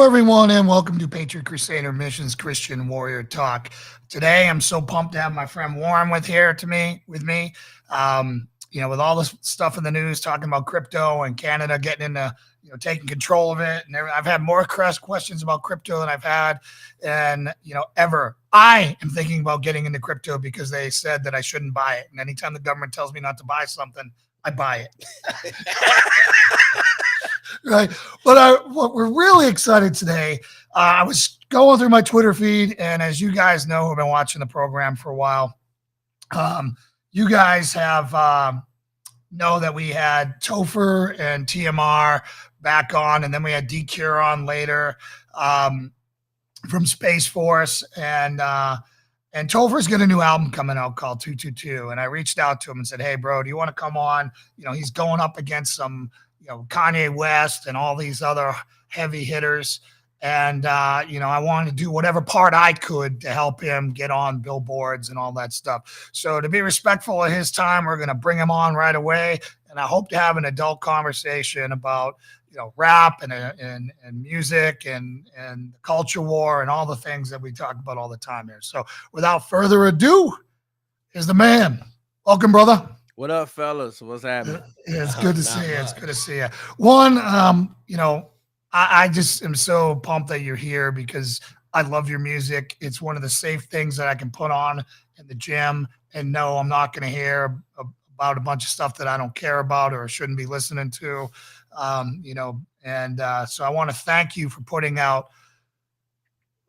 Hello, everyone, and welcome to Patriot Crusader Missions Christian Warrior Talk. Today, I'm so pumped to have my friend Warren with me. With all this stuff in the news talking about crypto and Canada getting into, taking control of it, and I've had more questions about crypto than I've had, and ever. I am thinking about getting into crypto because they said that I shouldn't buy it, and anytime the government tells me not to buy something, I buy it. Right. But what we're really excited today, I was going through my Twitter feed, and as you guys know, who've been watching the program for a while, you guys have know that we had Topher and TMR back on, and then we had DCure on later from Space Force, and Topher's got a new album coming out called 222, and I reached out to him and said, "Hey, bro, do you want to come on?" He's going up against some Kanye West and all these other heavy hitters. And, I wanted to do whatever part I could to help him get on billboards and all that stuff. So to be respectful of his time, we're going to bring him on right away. And I hope to have an adult conversation about, rap and music and the culture war and all the things that we talk about all the time here. So without further ado, here's the man. Welcome, brother. What up, fellas? What's happening? It's good to see you. It's good to see you. One, I just am so pumped that you're here because I love your music. It's one of the safe things that I can put on in the gym and know I'm not going to hear about a bunch of stuff that I don't care about or shouldn't be listening to. So I want to thank you for putting out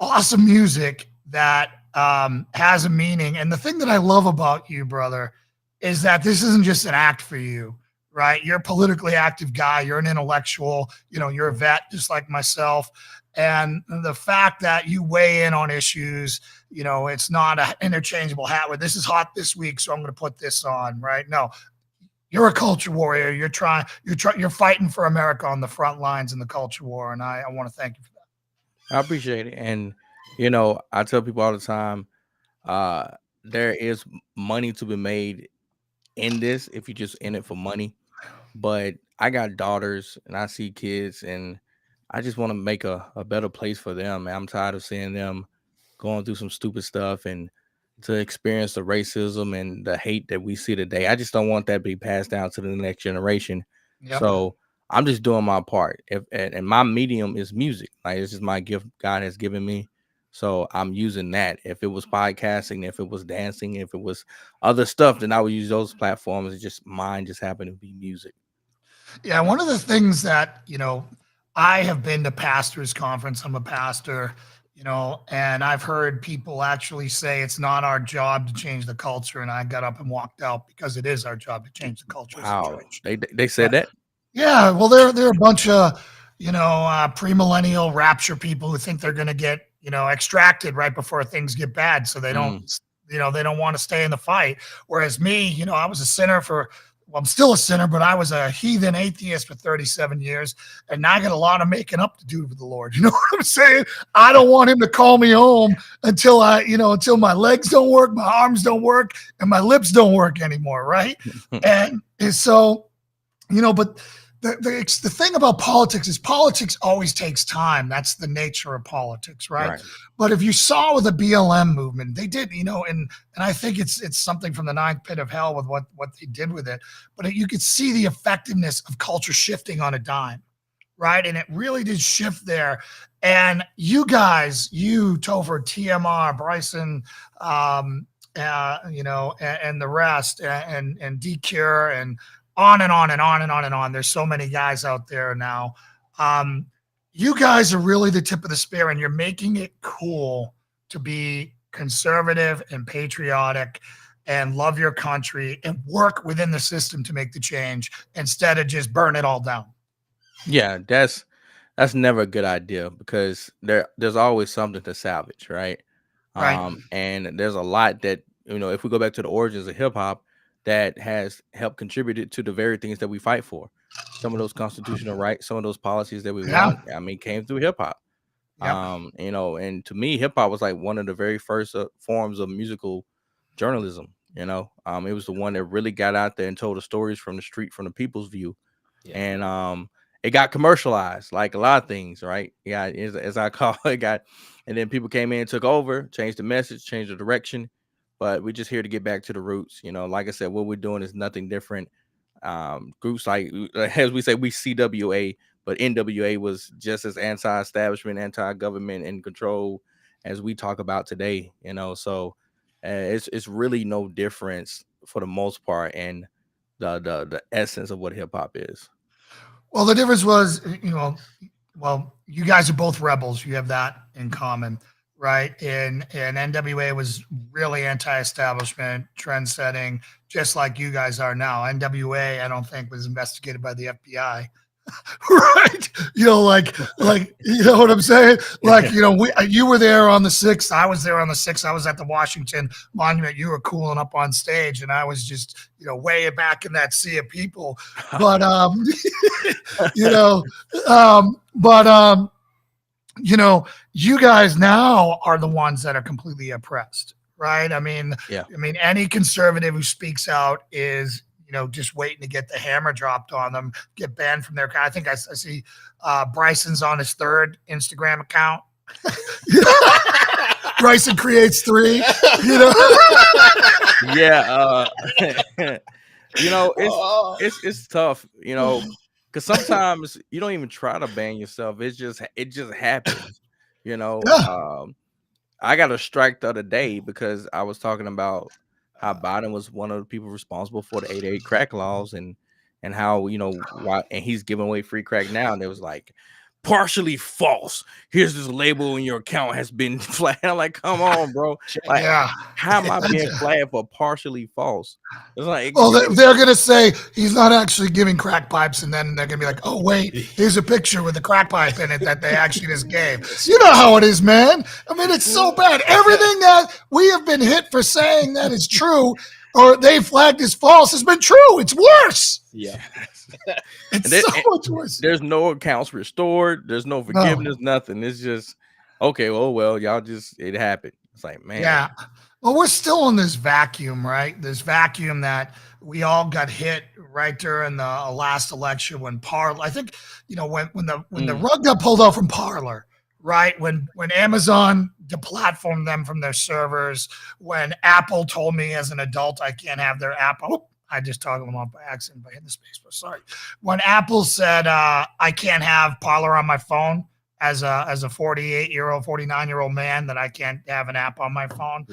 awesome music that has a meaning. And the thing that I love about you, brother, is that this isn't just an act for you, right? You're a politically active guy. You're an intellectual. You're a vet just like myself. And the fact that you weigh in on issues, it's not an interchangeable hat where this is hot this week, so I'm going to put this on, right? No, you're a culture warrior. You're fighting for America on the front lines in the culture war. And I want to thank you for that. I appreciate it. And, I tell people all the time, there is money to be made in this if you're just in it for money. But I got daughters and I see kids and I just want to make a better place for them. And I'm tired of seeing them going through some stupid stuff and to experience the racism and the hate that we see today. I just don't want that to be passed down to the next generation. Yep. So I'm just doing my part. And my medium is music. Like, this is my gift God has given me. So I'm using that. If it was podcasting, if it was dancing, if it was other stuff, then I would use those platforms. It's just mine just happened to be music. Yeah, one of the things that, I have been to pastors conference. I'm a pastor, and I've heard people actually say it's not our job to change the culture. And I got up and walked out because it is our job to change the culture. Wow. They said that? Yeah. Well, they're a bunch of, premillennial rapture people who think they're going to get, extracted right before things get bad. So they don't, they don't want to stay in the fight. Whereas me, I was a sinner I'm still a sinner, but I was a heathen atheist for 37 years. And now I got a lot of making up to do with the Lord. You know what I'm saying? I don't want him to call me home until until my legs don't work, my arms don't work, and my lips don't work anymore. Right. And so, but the thing about politics is politics always takes time. That's the nature of politics, right? But if you saw with the BLM movement, they did, and I think it's something from the ninth pit of hell with what they did with it. But you could see the effectiveness of culture shifting on a dime, right? And it really did shift there. And you guys, Topher, TMR, Bryson, and the rest, and DCure, and on and on and on and on and on. There's so many guys out there now. You guys are really the tip of the spear, and you're making it cool to be conservative and patriotic and love your country and work within the system to make the change instead of just burn it all down. Yeah, that's never a good idea because there's always something to salvage, right? And there's a lot that, if we go back to the origins of hip hop, that has helped contributed to the very things that we fight for. Some of those constitutional rights, some of those policies that we want, came through hip hop. And to me, hip hop was like one of the very first forms of musical journalism. It was the one that really got out there and told the stories from the street, from the people's view. And it got commercialized like a lot of things, right? Yeah, as I call it, got, and then people came in and took over, changed the message, changed the direction. But we're just here to get back to the roots. Like I said, what we're doing is nothing different. Groups like, as we say, we CWA, but NWA was just as anti-establishment, anti-government, and control as we talk about today. So it's really no difference for the most part, and the essence of what hip hop is. Well, the difference was, you guys are both rebels. You have that in common, right? And NWA was really anti-establishment, trend-setting, just like you guys are now. NWA, I don't think, was investigated by the FBI. Right? You know what I'm saying? You were there on the 6th. I was there on the 6th. I was at the Washington Monument. You were cooling up on stage, and I was just, way back in that sea of people. But, you know, but, you guys now are the ones that are completely oppressed, right? I mean, Yeah. any conservative who speaks out is, just waiting to get the hammer dropped on them, get banned from their. I think I see Bryson's on his 3rd Instagram account. Bryson creates 3. Yeah. It's tough. Because sometimes you don't even try to ban yourself. It just happens. Yeah. I got a strike the other day because I was talking about how Biden was one of the people responsible for the 888 crack laws, and how why, and he's giving away free crack now, and it was like partially false. Here's this label and your account has been flagged. I'm like, come on, bro. Like, how am I being flagged for partially false? It's like, they're gonna say he's not actually giving crack pipes, and then they're gonna be like, oh wait, here's a picture with a crack pipe in it that they actually just gave. You know how it is, man. I mean, it's so bad. Everything that we have been hit for saying that is true, or they flagged as false, has been true. It's worse. Yeah. It's so much worse. There's no accounts restored. There's no forgiveness, nothing. It's just, okay, well, y'all just, it happened. It's like, man. Yeah. Well, we're still in this vacuum, right? This vacuum that we all got hit right during the last election when Parler, I think, when the rug got pulled out from Parler, right? When Amazon deplatformed them from their servers, when Apple told me as an adult I can't have their Apple. I just talked them off by accident by hitting the space bar. Sorry. When Apple said I can't have Parler on my phone as a 48-year-old, 49-year-old man, that I can't have an app on my phone.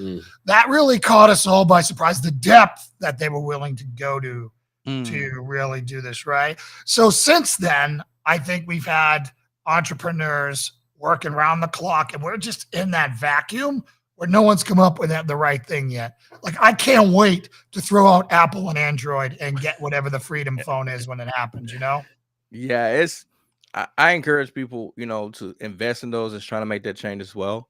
That really caught us all by surprise. The depth that they were willing to go to really do this, right? So since then, I think we've had entrepreneurs working around the clock, and we're just in that vacuum where no one's come up with the right thing yet. Like, I can't wait to throw out Apple and Android and get whatever the Freedom phone is when it happens, Yeah, I encourage people, to invest in those and trying to make that change as well,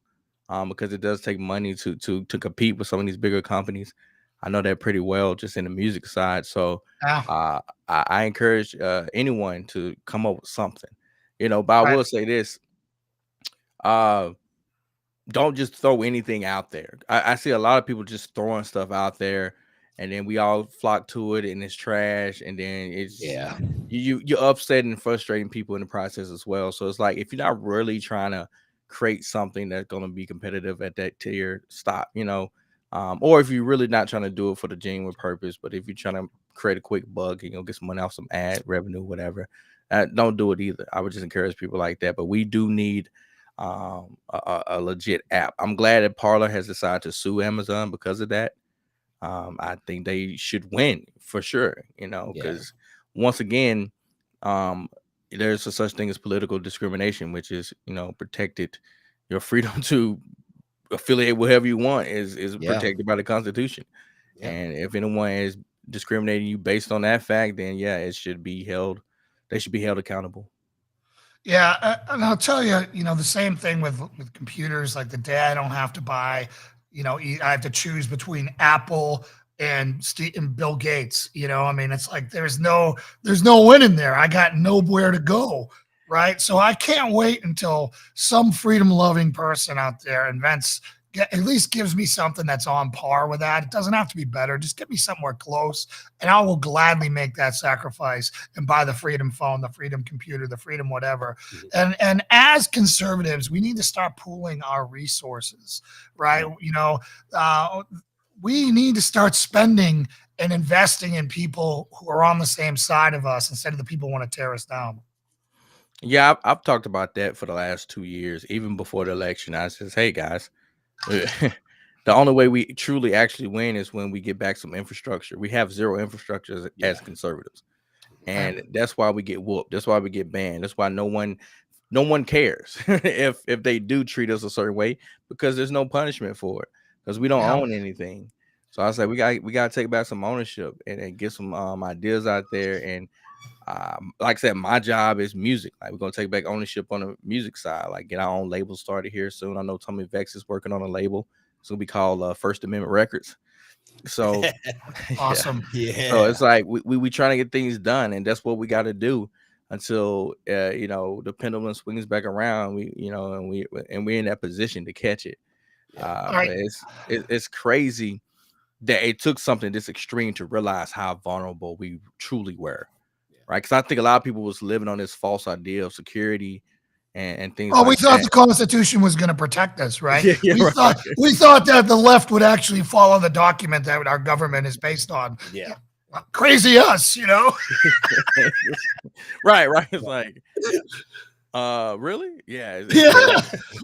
because it does take money to compete with some of these bigger companies. I know that pretty well just in the music side. So I encourage anyone to come up with something, but I will say this. Don't just throw anything out there. I see a lot of people just throwing stuff out there, and then we all flock to it, and it's trash, and then it's you're upsetting and frustrating people in the process as well. So it's like, if you're not really trying to create something that's going to be competitive at that tier, stop. Or if you're really not trying to do it for the genuine purpose, but if you're trying to create a quick buck and get some money off some ad revenue, whatever, don't do it either. I would just encourage people like that. But we do need a legit app. I'm glad that Parler has decided to sue Amazon because of that. I think they should win for sure, because once again, there's a such thing as political discrimination, which is, protected. Your freedom to affiliate whatever you want is protected by the Constitution. And if anyone is discriminating you based on that fact, then it should be held. They should be held accountable. Yeah, and I'll tell you, the same thing with computers. Like, the day I don't have to buy, I have to choose between Apple and Bill Gates. It's like there's no winning there. I got nowhere to go, right? So I can't wait until some freedom-loving person out there invents at least gives me something that's on par with that. It doesn't have to be better. Just get me somewhere close, and I will gladly make that sacrifice and buy the Freedom phone, the Freedom computer, the Freedom whatever. And as conservatives, we need to start pooling our resources, right? We need to start spending and investing in people who are on the same side of us instead of the people who want to tear us down. Yeah, I've talked about that for the last 2 years, even before the election. I says, hey guys, the only way we truly actually win is when we get back some infrastructure. We have zero infrastructure as conservatives, and that's why we get whooped. That's why we get banned. That's why no one cares if they do treat us a certain way, because there's no punishment for it, because we don't own anything. So I say we got to take back some ownership and get some ideas out there. And like I said, my job is music. Like, we're gonna take back ownership on the music side. Like, get our own label started here soon. I know Tommy Vex is working on a label. It's gonna be called First Amendment Records. So awesome. So it's like we trying to get things done, and that's what we got to do until the pendulum swings back around. And we're in that position to catch it. But it's crazy that it took something this extreme to realize how vulnerable we truly were, right? Because I think a lot of people was living on this false idea of security and things. We thought the Constitution was going to protect us, right? Yeah, we thought that the left would actually follow the document that our government is based on. Yeah. Well, crazy us, Right. It's like, really? Yeah.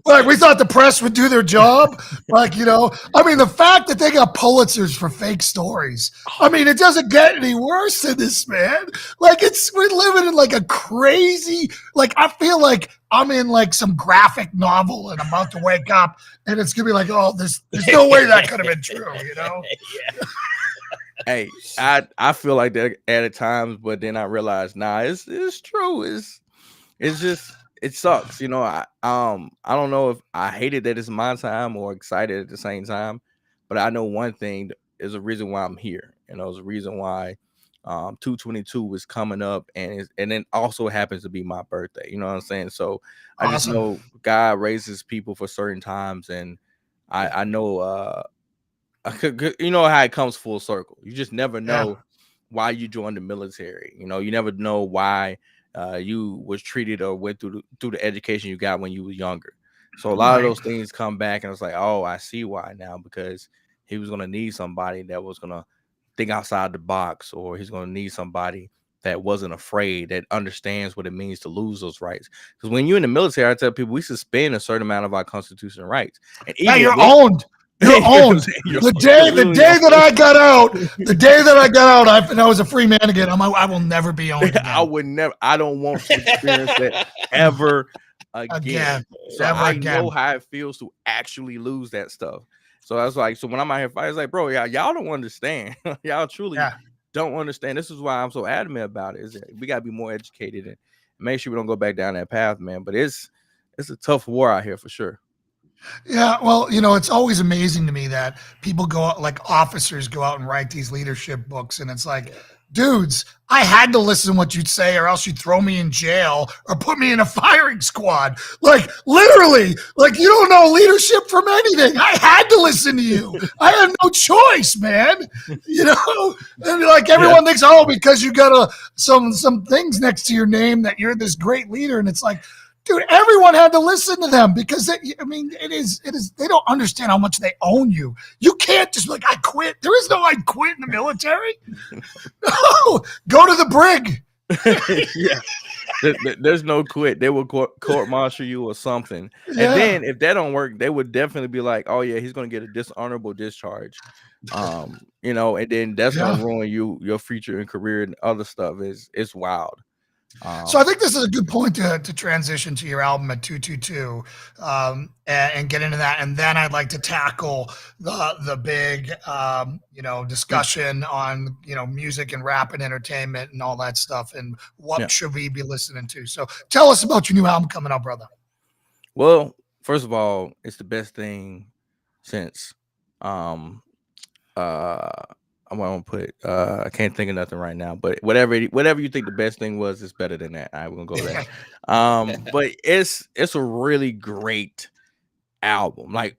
Like, we thought the press would do their job. Like, I mean, the fact that they got Pulitzers for fake stories. I mean, it doesn't get any worse than this, man. Like, we're living in like a crazy, like, I feel like I'm in like some graphic novel and I'm about to wake up and it's gonna be like, oh, there's no way that could have been true, Yeah. Hey, I feel like that at times, but then I realize, it's true. It's just, it sucks. I don't know if I hated that it's my time or excited at the same time, but I know one thing is a reason why I'm here. There's a reason why 222 was coming up, and then also happens to be my birthday. You know what I'm saying? So I just know God raises people for certain times, and I know you know how it comes full circle. You just never know why you joined the military. You never know why you was treated or went through the education you got when you were younger. So a lot of those things come back, and it's like, oh, I see why now, because he was gonna need somebody that was gonna think outside the box, or he's gonna need somebody that wasn't afraid, that understands what it means to lose those rights. Because when you're in the military, I tell people we suspend a certain amount of our constitutional rights. And even you're owned. You're owned. The day that I got out, I was a free man again. I will never be owned again. I would never. I don't want to experience that ever again. So I know how it feels to actually lose that stuff. So that's like, so when I'm out here fighting, it's like, bro, y'all don't understand. Y'all truly don't understand. This is why I'm so adamant about it. Is that we gotta be more educated and make sure we don't go back down that path, man. But it's a tough war out here for sure. Yeah, well, it's always amazing to me that people go out, like officers go out and write these leadership books, and it's like, dudes, I had to listen to what you'd say, or else you'd throw me in jail or put me in a firing squad. Like, literally, like, you don't know leadership from anything. I had to listen to you. I had no choice, man. And like everyone thinks, oh, because you got some things next to your name that you're this great leader, and it's like, dude, everyone had to listen to them because it is. They don't understand how much they own you. You can't just be like, I quit. There is no I quit in the military. No, go to the brig. There's no quit. They will court martial you or something. And then if that don't work, they would definitely be like, oh yeah, he's gonna get a dishonorable discharge. And then that's gonna ruin your future and career and other stuff. It's wild. So I think this is a good point to transition to your album at 222 and get into that. And then I'd like to tackle the big, discussion on, music and rap and entertainment and all that stuff. And what should we be listening to? So tell us about your new album coming out, brother. Well, first of all, it's the best thing since I'm gonna put I can't think of nothing right now, but whatever you think the best thing was, is better than that. All right, we're gonna go there. But it's a really great album. Like,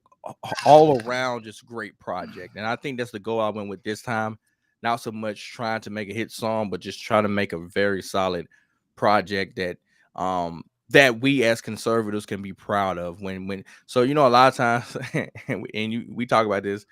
all around just great project. And I think that's the goal I went with this time. Not so much trying to make a hit song, but just trying to make a very solid project that we as conservatives can be proud of. When so a lot of times, we talk about this.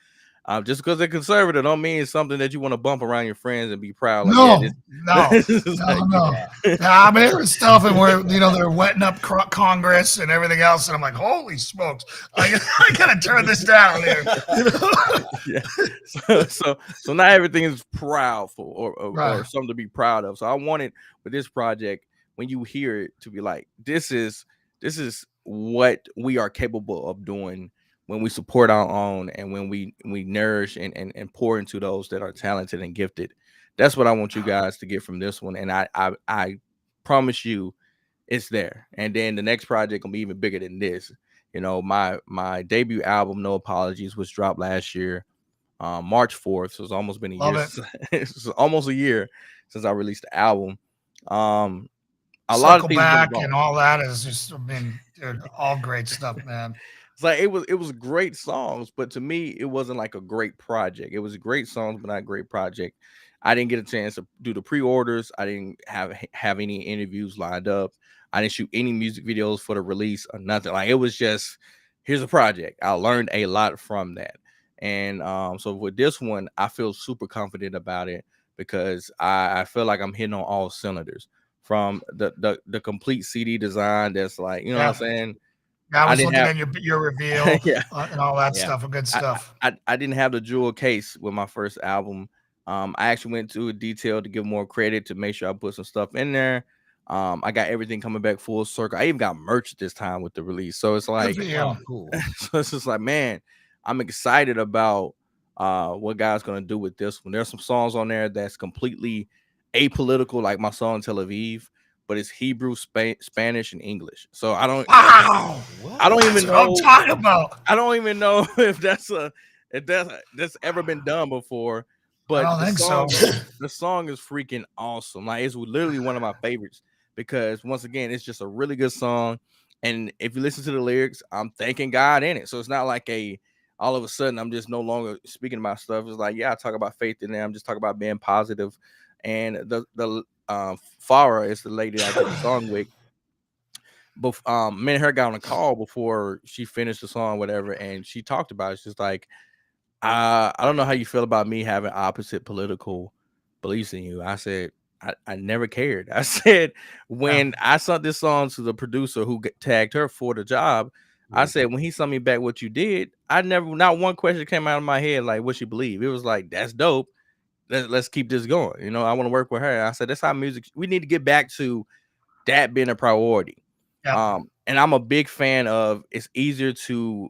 Just because they're conservative don't mean it's something that you want to bump around your friends and be proud. Like, yeah, No, no, this is like, no. I mean, there was stuff and where they're wetting up Congress and everything else, and I'm like, holy smokes, I gotta turn this down here. Yeah. So not everything is proudful or Right. something to be proud of. So I wanted with this project, when you hear it, to be like, this is what we are capable of doing when we support our own and when we nourish and pour into those that are talented and gifted. That's what I want you guys to get from this one. And I promise you it's there. And then the next project will be even bigger than this. My debut album, No Apologies, was dropped last year, March 4th. So it's almost been a Love year. it. It's almost a year since I released the album. A lot of Circle things went back wrong. and all that is just, I mean, dude, all great stuff, man. It's like it was great songs, but to me, it wasn't like a great project. It was great songs, but not a great project. I didn't get a chance to do the pre-orders. I didn't have any interviews lined up. I didn't shoot any music videos for the release or nothing. Like, it was just, here's a project. I learned a lot from that. And so with this one, I feel super confident about it because I feel like I'm hitting on all cylinders, from the complete CD design. That's like, what Yeah. I'm saying? Yeah, I I was didn't looking have at your reveal yeah, and all that yeah. stuff. Good I, stuff. I didn't have the jewel case with my first album. I actually went to a detail to give more credit to make sure I put some stuff in there. I got everything coming back full circle. I even got merch this time with the release. So it's Good for like, you. Cool. so it's just like, man, I'm excited about what God's gonna do with this one. There's some songs on there that's completely apolitical, like my song Tel Aviv, but it's Hebrew, Spanish, and English. So Wow. I don't That's even what I'm know talking about. I don't even know if that's ever been done before, I but don't think so. the song is freaking awesome. Like, it's literally one of my favorites because, once again, it's just a really good song. And if you listen to the lyrics, I'm thanking God in it. So it's not like all of a sudden I'm just no longer speaking about stuff. It's like, yeah, I talk about faith in there. I'm just talking about being positive. And the Farah is the lady that I did the song with. But me and her got on a call before she finished the song, whatever, and she talked about it. She's like, I don't know how you feel about me having opposite political beliefs than you. I said, I never cared. I said, Yeah. when I sent this song to the producer who tagged her for the job, I said, when he sent me back what you did, not one question came out of my head like what she believed. It was like, that's dope. Let's keep this going. I want to work with her. I said, that's how music. We need to get back to that being a priority. Yeah. And I'm a big fan of, it's easier to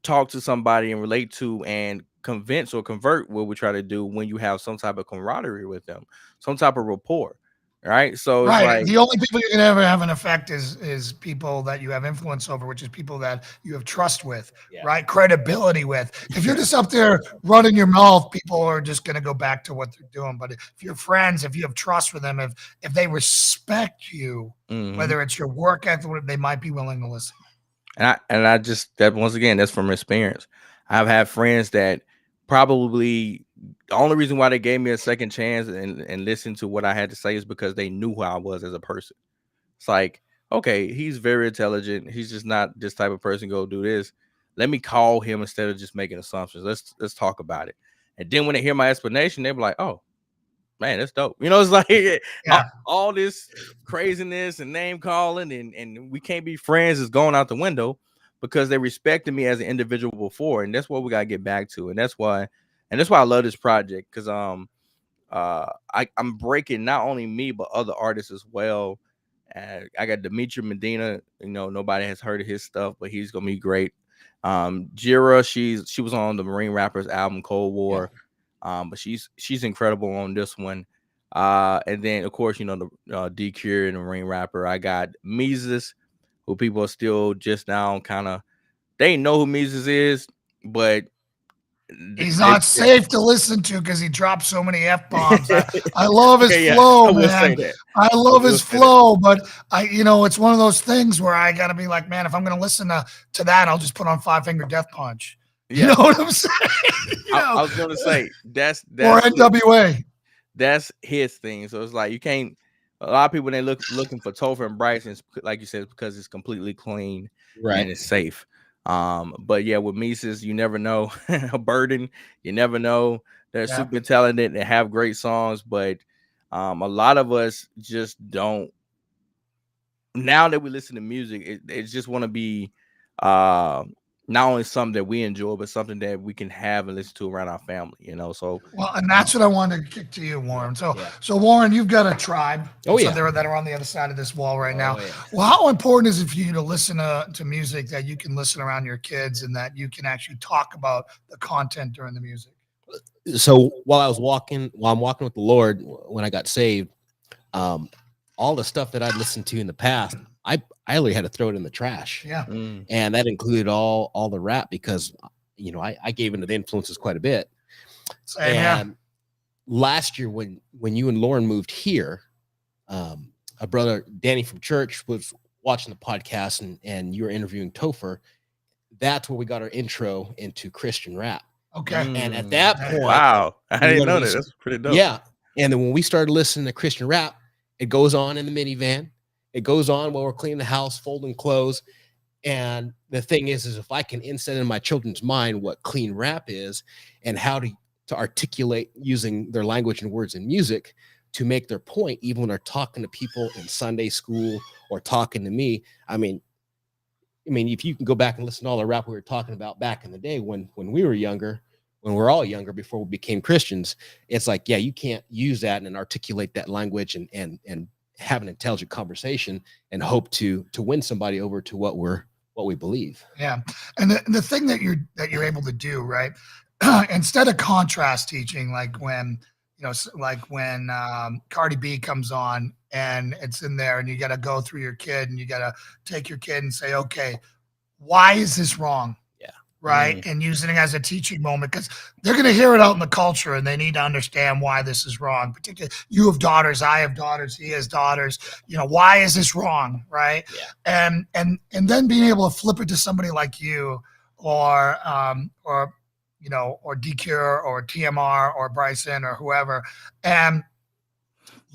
talk to somebody and relate to and convince or convert what we try to do when you have some type of camaraderie with them, some type of rapport. Right. So it's Right. like, The only people you can ever have an effect is people that you have influence over, which is people that you have trust with, right? Credibility with. If you're just up there running your mouth, people are just going to go back to what they're doing. But if you're friends, if you have trust with them, if they respect you, whether it's your work ethic, they might be willing to listen. and I just, that once again, that's from experience. I've had friends that probably the only reason why they gave me a second chance and listened to what I had to say is because they knew who I was as a person. It's like, okay, he's very intelligent. He's just not this type of person. Go do this. Let me call him instead of just making assumptions. Let's talk about it. And then when they hear my explanation, they be like, oh, man, that's dope. It's like all this craziness and name calling and we can't be friends is going out the window because they respected me as an individual before. And that's what we gotta get back to. And that's why I love this project, because I'm breaking not only me but other artists as well. I got Demetri Medina. Nobody has heard of his stuff, but he's gonna be great. Jira, she was on the Marine Rappers album Cold War. But she's incredible on this one. And then of course, the D Cure and the Marine Rapper. I got Mises, who people are still just now kind of, they know who Mises is, but He's not Yeah. safe to listen to because he drops so many F-bombs. I love his Okay, yeah, flow, I will say man. that. I I love will his say that. flow, but it's one of those things where I gotta be like, man, if I'm gonna listen to that, I'll just put on Five Finger Death Punch. You Yeah, know what I'm saying? I was gonna say Or NWA. that's his thing. So it's like you can't. A lot of people they looking for Topher and Bryson, like you said, because it's completely clean and it's safe. But yeah, with Mises, you never know. A burden, you never know. They're super talented and have great songs, but a lot of us just don't. Now that we listen to music, it just want to be not only something that we enjoy, but something that we can have and listen to around our family. So Well, and that's what I wanted to kick to you, Warren. So Warren, you've got a tribe. Oh, so yeah. that are on the other side of this wall right now. yeah. Well, how important is it for you to listen to music that you can listen around your kids and that you can actually talk about the content during the music? So while I'm walking with the Lord when I got saved, all the stuff that I'd listened to in the past, I really had to throw it in the trash. Yeah. And that included all the rap because I gave into the influences quite a bit. Same, and last year when you and Lauren moved here, a brother Danny from church was watching the podcast and you were interviewing Topher. That's where we got our intro into Christian rap. Okay. And at that point, wow, I didn't know that. That's pretty dope. Yeah. And then when we started listening to Christian rap, it goes on in the minivan. It goes on while we're cleaning the house, folding clothes. And the thing is if I can inset in my children's mind what clean rap is and how to articulate using their language and words and music to make their point, even when they're talking to people in Sunday school or talking to me. I mean, if you can go back and listen to all the rap we were talking about back in the day when we were younger, when we're all younger before we became Christians, it's like, yeah, you can't use that and articulate that language and have an intelligent conversation and hope to win somebody over to what we believe. Yeah. And the thing that you're able to do, right? Instead of contrast teaching, like when Cardi B comes on and it's in there and you got to go through your kid and you got to take your kid and say, okay, why is this wrong? Yeah. Right. And using it as a teaching moment because they're going to hear it out in the culture and they need to understand why this is wrong. Particularly you have daughters, I have daughters, he has daughters. Why is this wrong? Right. Yeah. And then being able to flip it to somebody like you or DCure or TMR or Bryson or whoever, and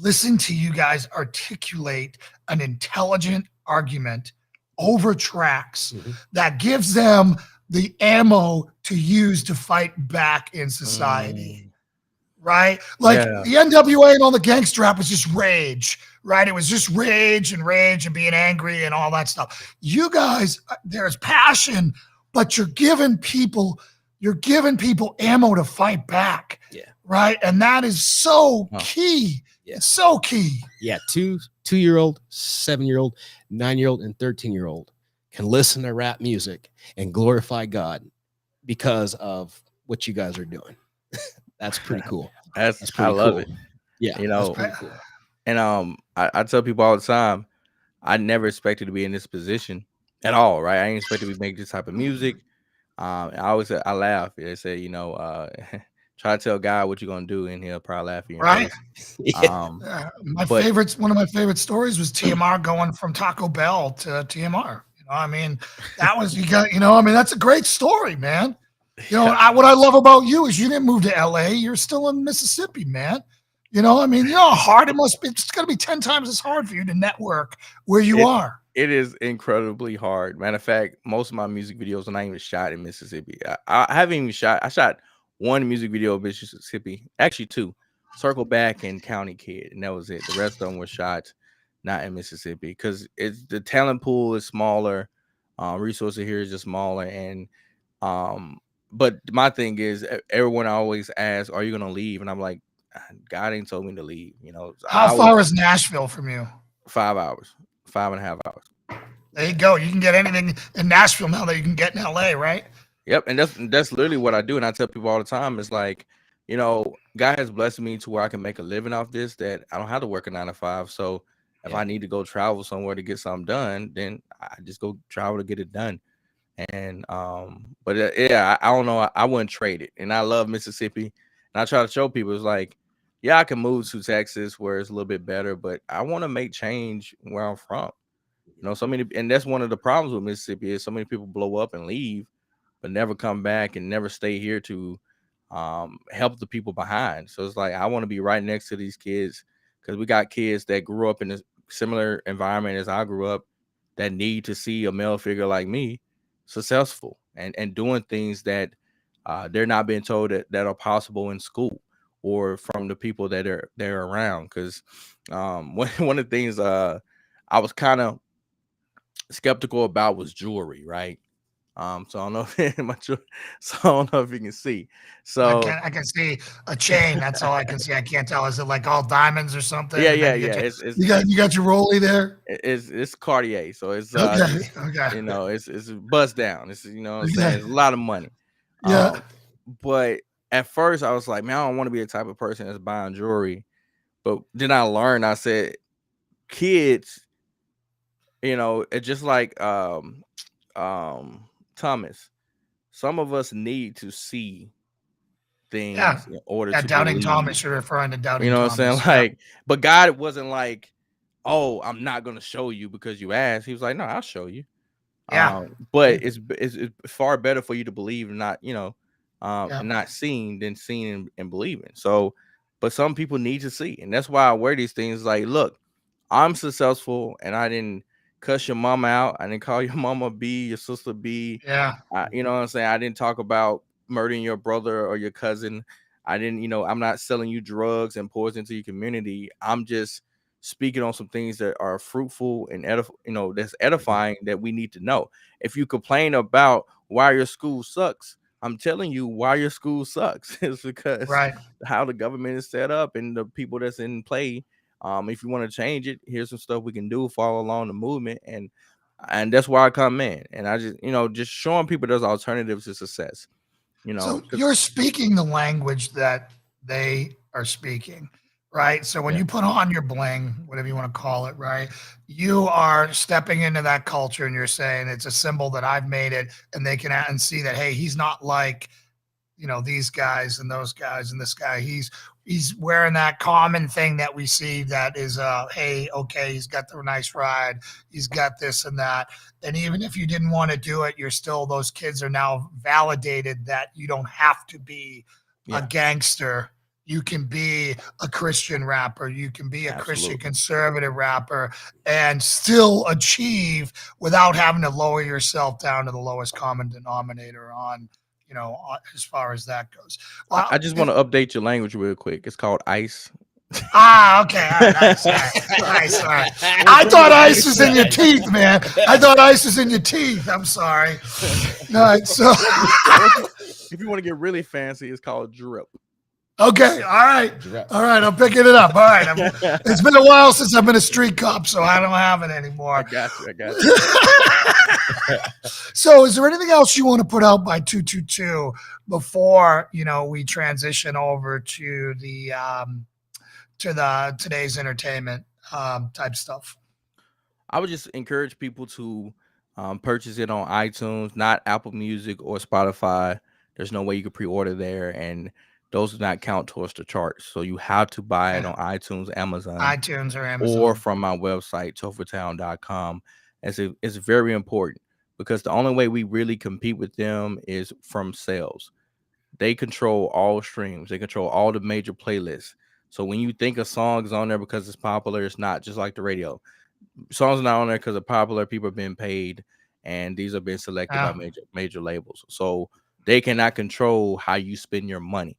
listen to you guys articulate an intelligent argument over tracks that gives them the ammo to use to fight back in society. Right? Like the NWA and all the gangster rap was just rage, right? It was just rage and being angry and all that stuff. You guys, there's passion, but you're giving people ammo to fight back. Yeah. Right. And that is so key. Yeah. It's so key. Yeah. 2-year-old, 7-year-old, 9-year-old, and 13-year-old can listen to rap music and glorify God because of what you guys are doing. That's pretty cool. That's I love it. Yeah. That's pretty cool. And I tell people all the time, I never expected to be in this position at all. Right. I ain't expected to be making this type of music. I laugh. They say, try to tell God what you're gonna do, and he'll probably laugh in your face. One of my favorite stories was TMR going from Taco Bell to TMR. That was that's a great story, man. What I love about you is you didn't move to LA. You're still in Mississippi, man. How hard it must be. It's gonna be 10 times as hard for you to network where you are. It is incredibly hard. Matter of fact, most of my music videos are not even shot in Mississippi. I haven't even shot. I shot one music video in Mississippi, actually 2. Circle Back and County Kid, and that was it. The rest of them were shot not in Mississippi because it's the talent pool is smaller, resources here is just smaller, and but my thing is everyone always asks, "Are you gonna leave?" And I'm like, God ain't told me to leave. How far is Nashville from you? 5 hours. 5.5 hours. There you go. You can get anything in Nashville now that you can get in LA, right? Yep. And that's literally what I do. And I tell people all the time, it's like, God has blessed me to where I can make a living off this, that I don't have to work a 9 to 5. So if I need to go travel somewhere to get something done, then I just go travel to get it done. And but yeah, I don't know. I wouldn't trade it. And I love Mississippi. And I try to show people it's like, yeah, I can move to Texas where it's a little bit better, but I want to make change where I'm from. You know, so many, and that's one of the problems with Mississippi is so many people blow up and leave, but never come back and never stay here to help the people behind. So it's like I want to be right next to these kids because we got kids that grew up in a similar environment as I grew up that need to see a male figure like me successful and doing things that they're not being told that are possible in school or from the people that they're around. Because one of the things I was kind of skeptical about was jewelry, right? So I don't know if so I don't know if you can see. So I can see a chain. That's all I can see. I can't tell. Is it like all diamonds or something? yeah, And yeah, then yeah. you got your Rolly there. It's Cartier, so it's Okay. just, Okay. you know, it's bust down. It's, you know what I'm saying, Okay. it's a lot of money. Yeah. But at first I was like, man, I don't want to be the type of person that's buying jewelry. But then I learned, I said, kids, you know, it's just like Thomas. Some of us need to see Yeah. things in order Yeah. to Doubting believe. Thomas. You're referring to You Doubting know what I'm saying? Thomas. Yeah. Like, but God wasn't like, oh, I'm not gonna show you because you asked. He was like, no, I'll show you. Yeah. But it's far better for you to believe and not, you know, Yeah. and not seeing than seeing and believing. So, but some people need to see, and that's why I wear these things. Like, look, I'm successful, and I didn't cuss your mama out. I didn't call your mama B, your sister B. Yeah. You know what I'm saying? I didn't talk about murdering your brother or your cousin. I didn't, you know, I'm not selling you drugs and poison to your community. I'm just speaking on some things that are fruitful and you know, that's edifying that we need to know. If you complain about why your school sucks, I'm telling you why your school sucks. It's because Right. how the government is set up and the people that's in play. If you want to change it, here's some stuff we can do, follow along the movement, and that's where I come in. And I just, you know, just showing people there's alternatives to success. You know, So you're speaking the language that they are speaking, right? So when yeah, you put on your bling, whatever you want to call it, right? You are stepping into that culture and you're saying it's a symbol that I've made it, and they can and see that, hey, he's not like, you know, these guys and those guys and this guy. He's wearing that common thing that we see that is hey, okay, he's got the nice ride, he's got this and that. And even if you didn't want to do it, you're still, those kids are now validated that you don't have to be a yeah, gangster. You can be a Christian rapper, you can be a Christian absolutely. conservative rapper and still achieve without having to lower yourself down to the lowest common denominator on, you know, as far as that goes. I Well, just want to update your language real quick. It's called ice. okay, all right, nice, all right, nice, all right. I thought ice was in your teeth, man. I thought ice was in your teeth. I'm sorry. All right, so If you want to get really fancy, it's called drip. okay, all right, I'm picking it up. All right, it's been a while since I've been a street cop, so I don't have it anymore. I got you. So, is there anything else you want to put out by 222 before, you know, we transition over to the today's entertainment type stuff? I would just encourage people to purchase it on iTunes, not Apple Music or Spotify. There's no way you can pre-order there, and those do not count towards the charts. So you have to buy it on iTunes, Amazon, iTunes or or Amazon. from my website, tophertown.com. It's very important because the only way we really compete with them is from sales. They control all streams. They control all the major playlists. So when you think a song is on there because it's popular, it's not just like the radio. Songs are not on there because of popular, people are being paid, and these are being selected by Yeah. major labels. So they cannot control how you spend your money,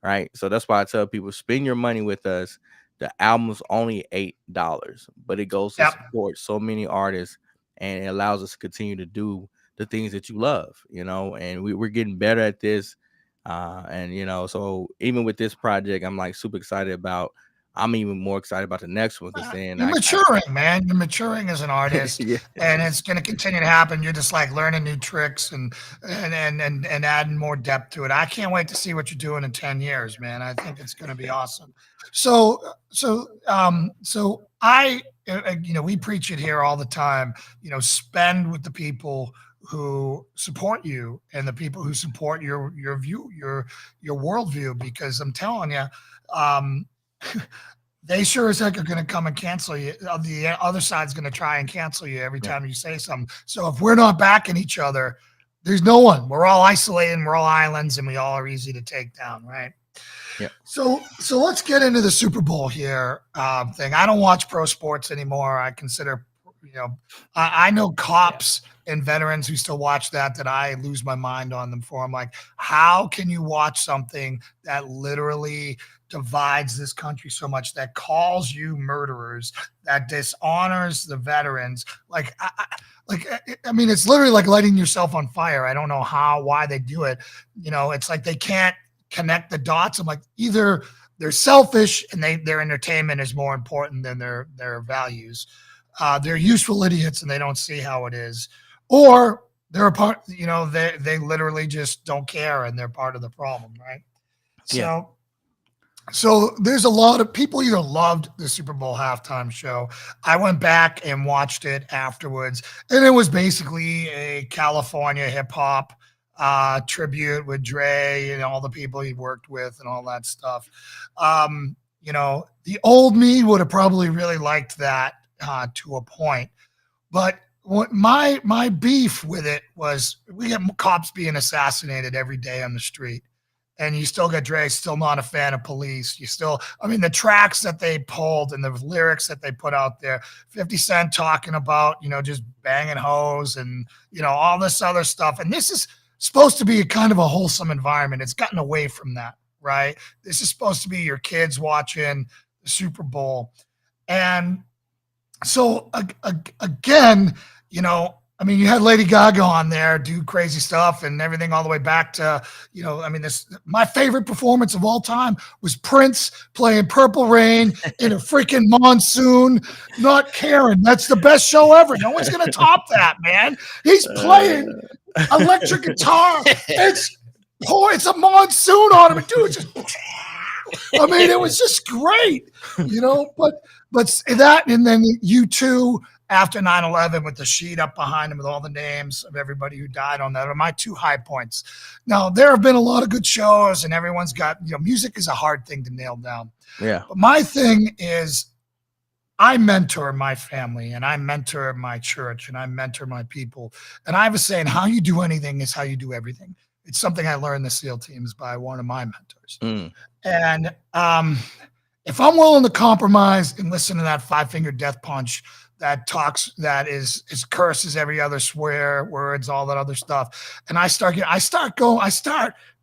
right? So that's why I tell people, spend your money with us. The album's only $8, but it goes to Yep. support so many artists, and it allows us to continue to do the things that you love, you know. And we're getting better at this, and you know, so even with this project, I'm like super excited about. I'm even more excited about the next one because then You're maturing, man. You're maturing as an artist, yeah, and it's going to continue to happen. You're just like learning new tricks and adding more depth to it. I can't wait to see what you're doing in 10 years, man. I think it's going to be awesome. So I, you know, we preach it here all the time. You know, spend with the people who support you and the people who support your view, your worldview. Because I'm telling you, um, they sure as heck are going to come and cancel you. The other side's going to try and cancel you every Yeah. time you say something. So if we're not backing each other, there's no one. We're all isolated. And we're all islands, and we all are easy to take down, right? Yeah. So let's get into the Super Bowl here thing. I don't watch pro sports anymore. I consider, I know cops and veterans who still watch that I lose my mind on them for. I'm like, how can you watch something that literally divides this country so much, that calls you murderers, that dishonors the veterans? Like, I mean, it's literally like lighting yourself on fire. I don't know why they do it. It's like they can't connect the dots. I'm like, either they're selfish and their entertainment is more important than their values. They're useful idiots and they don't see how it is, or they're a part. They literally just don't care and they're part of the problem, right? Yeah. So there's a lot of people either loved the Super Bowl halftime show. I went back and watched it afterwards, and it was basically a California hip hop tribute with Dre and all the people he worked with and all that stuff. The old me would have probably really liked that to a point, but what my beef with it was, we get cops being assassinated every day on the street. And you still get Dre, still not a fan of police. The tracks that they pulled and the lyrics that they put out there, 50 Cent talking about, just banging hoes and, all this other stuff. And this is supposed to be kind of a wholesome environment. It's gotten away from that, right? This is supposed to be your kids watching the Super Bowl. And so again, you had Lady Gaga on there, do crazy stuff and everything, all the way back to, my favorite performance of all time was Prince playing Purple Rain in a freaking monsoon, not caring. That's the best show ever. No one's going to top that, man. He's playing electric guitar. It's a monsoon on him. And dude, it was just great, but that, and then U2 after 9/11 with the sheet up behind him with all the names of everybody who died on that are my two high points. Now, there have been a lot of good shows, and everyone's got, music is a hard thing to nail down. Yeah. But my thing is, I mentor my family, and I mentor my church, and I mentor my people. And I have a saying, how you do anything is how you do everything. It's something I learned in the SEAL teams by one of my mentors. And if I'm willing to compromise and listen to that 5-finger death punch that is curses, every other swear words, all that other stuff, and I start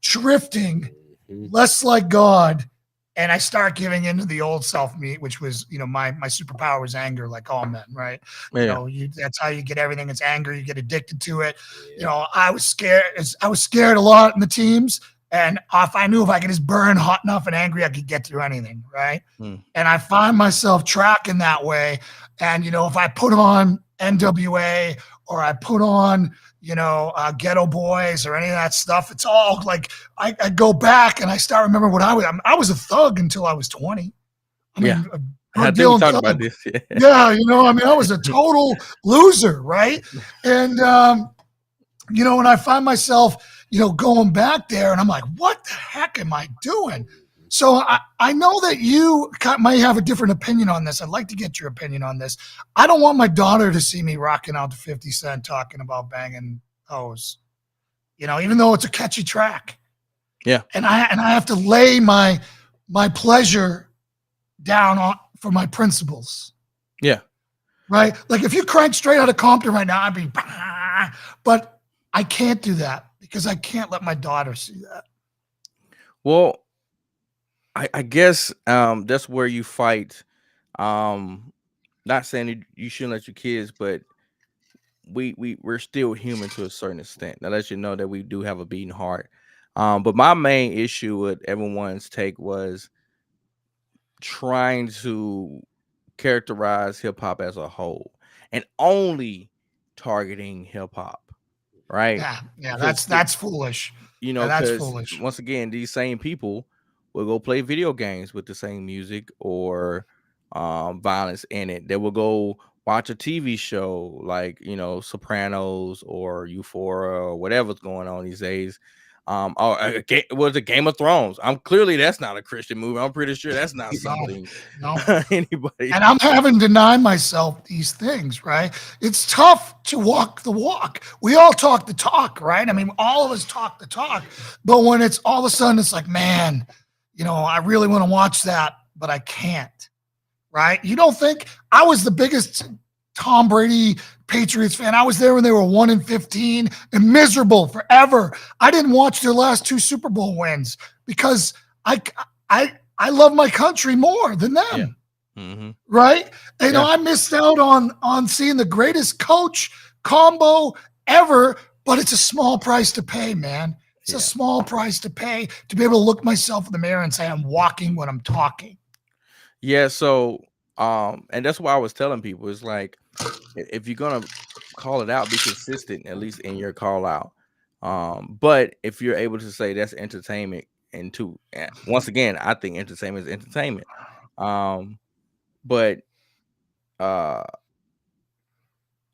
drifting less like God, and I start giving into the old self me, which was, my superpower was anger, like all men, right? Yeah. That's how you get everything. It's anger. You get addicted to it. I was scared a lot in the teams. And if I knew if I could just burn hot enough and angry, I could get through anything, right? And I find myself tracking that way. And, if I put on NWA or I put on, Ghetto Boys or any of that stuff, it's all like I go back and I start remembering what I was. I was a thug until I was 20. I think we talked about this. Yeah, I was a total loser, right? And, and I find myself, going back there, and I'm like, what the heck am I doing? So I know that you might have a different opinion on this. I'd like to get your opinion on this. I don't want my daughter to see me rocking out to 50 Cent talking about banging hoes, even though it's a catchy track. Yeah. And I have to lay my pleasure down for my principles. Yeah. Right? Like if you crank straight out of Compton right now, I'd be, but I can't do that because I can't let my daughter see that. Well, I guess that's where you fight. Not saying you shouldn't let your kids, but we're still human to a certain extent. That lets you know that we do have a beating heart. But my main issue with everyone's take was trying to characterize hip hop as a whole and only targeting hip hop, right? Yeah, that's foolish. That's foolish. Once again, these same people will go play video games with the same music or violence in it. They will go watch a TV show like, Sopranos or Euphoria or whatever's going on these days. Was it Game of Thrones? That's not a Christian movie. I'm pretty sure that's not something No. anybody. And I'm having to deny myself these things, right? It's tough to walk the walk. We all talk the talk, right? I mean, all of us talk the talk. But when it's all of a sudden, it's like, man, I really want to watch that, but I can't, right? You don't think I was the biggest Tom Brady Patriots fan? I was there when they were 1-15 and miserable forever. I didn't watch their last 2 Super Bowl wins because I love my country more than them. Yeah. Mm-hmm. Right? I missed out on seeing the greatest coach combo ever, but it's a small price to pay, man. It's a small price to pay to be able to look myself in the mirror and say I'm walking when I'm talking. Yeah, so and that's why I was telling people, it's like, if you're gonna call it out, be consistent at least in your call out. But if you're able to say that's entertainment, and once again, I think entertainment is entertainment. But I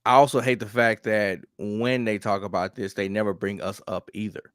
also hate the fact that when they talk about this, they never bring us up either.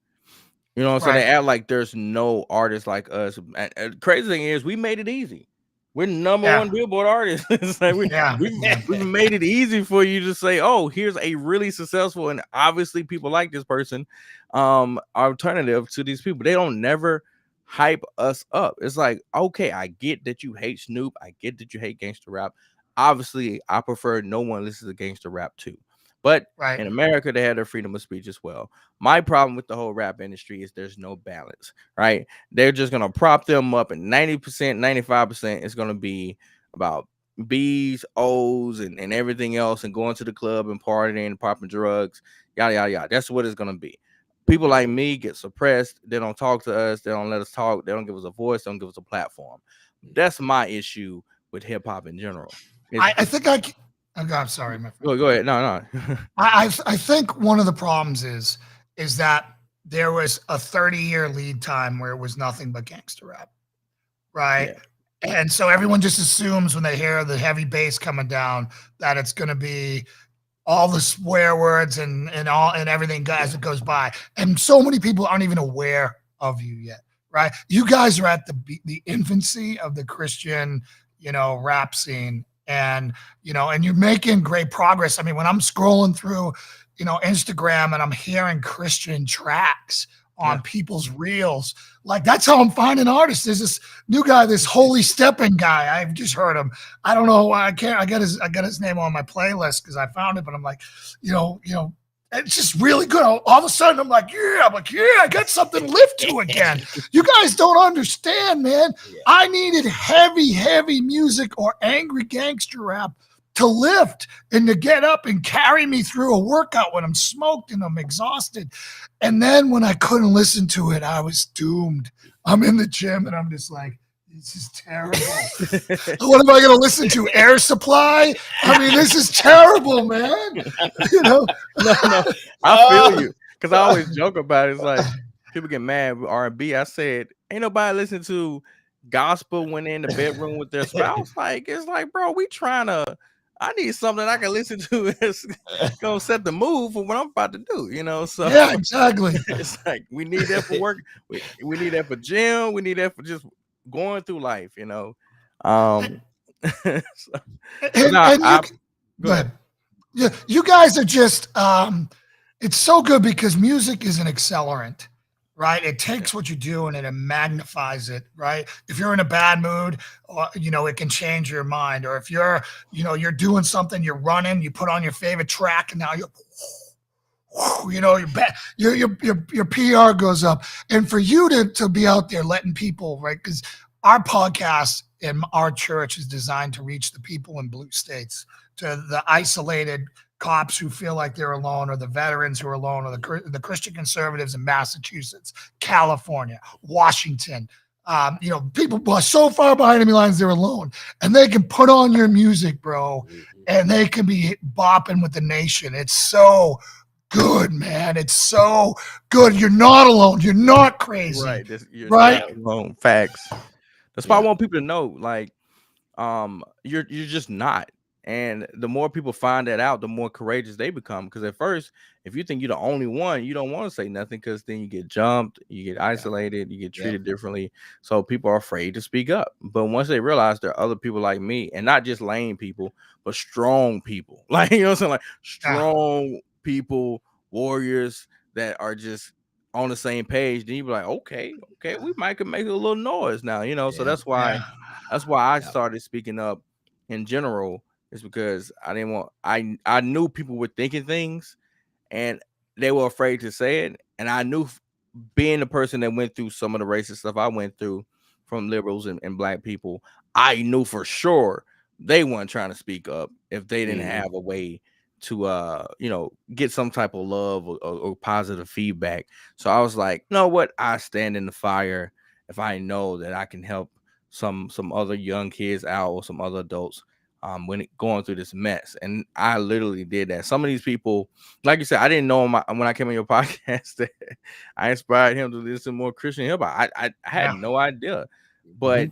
So they act like there's no artists like us. And crazy thing is, we made it easy. We're number 1 Billboard artists. It's like we've made it easy for you to say, oh, here's a really successful and obviously people like this person alternative to these people. They don't never hype us up. It's like, okay, I get that you hate Snoop. I get that you hate gangster rap. Obviously, I prefer no one listens to gangster rap too. But in America, they had their freedom of speech as well. My problem with the whole rap industry is there's no balance, right? They're just going to prop them up, and 90%, 95% is going to be about B's, O's, and everything else, and going to the club and partying and popping drugs, yada, yada, yada. That's what it's going to be. People like me get suppressed. They don't talk to us. They don't let us talk. They don't give us a voice. They don't give us a platform. That's my issue with hip hop in general. I think I'm sorry, my friend. Go ahead. No. I think one of the problems is that there was a 30-year lead time where it was nothing but gangster rap, right? Yeah. And so everyone just assumes when they hear the heavy bass coming down that it's going to be all the swear words and everything as it goes by. And so many people aren't even aware of you yet, right? You guys are at the infancy of the Christian, rap scene. And, and you're making great progress. I mean, when I'm scrolling through, Instagram and I'm hearing Christian tracks on people's reels, like that's how I'm finding artists. There's this new guy, this Holy Stepping guy. I've just heard him. I don't know why I got his name on my playlist because I found it, but I'm like, it's just really good. All of a sudden, I'm like, I got something to lift to again. You guys don't understand, man. Yeah. I needed heavy music or angry gangster rap to lift and to get up and carry me through a workout when I'm smoked and I'm exhausted. And then when I couldn't listen to it, I was doomed. I'm in the gym and I'm just like, this is terrible. What am I going to listen to? Air Supply? I mean, this is terrible, man. No. I feel you. Because I always joke about it. It's like people get mad with R&B. I said, ain't nobody listening to gospel when they're in the bedroom with their spouse. It's like, bro, I need something I can listen to that's going to set the mood for what I'm about to do, So yeah, exactly. It's like, we need that for work. We need that for gym. We need that for just going through life, go ahead. Yeah, you guys are just it's so good because music is an accelerant, right? It takes what you do and it magnifies it, right? If you're in a bad mood, it can change your mind. Or if you're doing something, you're running, you put on your favorite track, and now your PR goes up. And for you to be out there letting people, right? Because our podcast and our church is designed to reach the people in blue states, to the isolated cops who feel like they're alone, or the veterans who are alone, or the Christian conservatives in Massachusetts, California, Washington. People are so far behind enemy lines, they're alone. And they can put on your music, bro, and they can be bopping with the nation. It's so good, man. It's so good. You're not alone. You're not crazy. Right. You're right? Not alone. Facts. That's why I want people to know, you're just not. And the more people find that out, the more courageous they become. Because at first, if you think you're the only one, you don't want to say nothing, because then you get jumped, you get isolated, you get treated differently. So people are afraid to speak up. But once they realize there are other people like me, and not just lame people, but strong people, like, you know what I'm saying? Like strong people, warriors that are just on the same page, then you be like, okay, we might could make a little noise now, you know. So that's why I started speaking up in general, is because I didn't want, I knew people were thinking things and they were afraid to say it. And I knew, being the person that went through some of the racist stuff I went through from liberals and black people, I knew for sure they weren't trying to speak up if they didn't have a way to get some type of love or positive feedback. So I was like, you know what, I stand in the fire if I know that I can help some other young kids out, or some other adults when going through this mess. And I literally did that. Some of these people, like you said, I didn't know when I came on your podcast that I inspired him to listen more Christian hip hop. I had no idea, but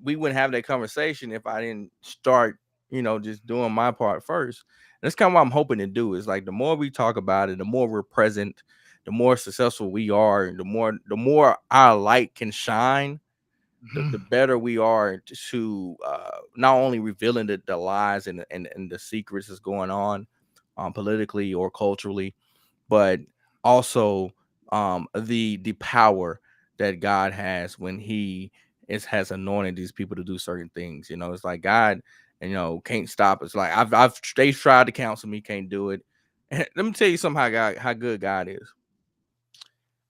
we wouldn't have that conversation if I didn't start, just doing my part first. And that's kind of what I'm hoping to do, is like, the more we talk about it, the more we're present, the more successful we are, the more our light can shine, the better we are to not only revealing the lies and the secrets that's going on politically or culturally, but also the power that God has when he has anointed these people to do certain things. It's like God, can't stop us. Like they tried to counsel me, can't do it. And let me tell you something, how good God is.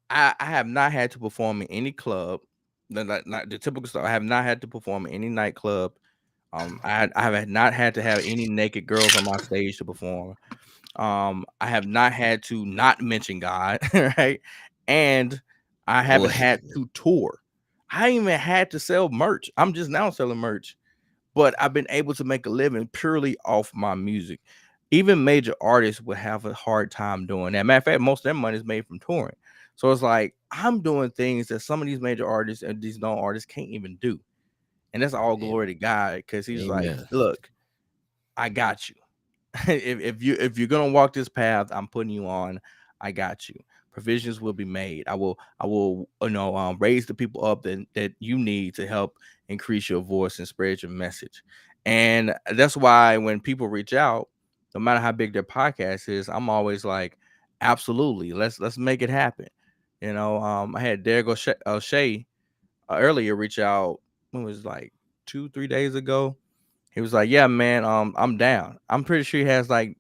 I have not had to perform in any club, like the typical stuff. I have not had to perform in any nightclub. I have not had to have any naked girls on my stage to perform. I have not had to not mention God, right? And I haven't had to tour. I even had to sell merch. I'm just now selling merch, but I've been able to make a living purely off my music. Even major artists would have a hard time doing that. Matter of fact, most of their money is made from touring. So it's like, I'm doing things that some of these major artists and these known artists can't even do. And that's all glory to God, because he's like, look, I got you. if you're gonna walk this path I'm putting you on, I got you. Provisions will be made. I will raise the people up that you need to help increase your voice and spread your message. And that's why when people reach out, no matter how big their podcast is, I'm always like, absolutely, let's make it happen. I had Derek O'Shea earlier reach out. When was it, like 2-3 days ago? He was like, yeah, man, I'm down. I'm pretty sure he has like,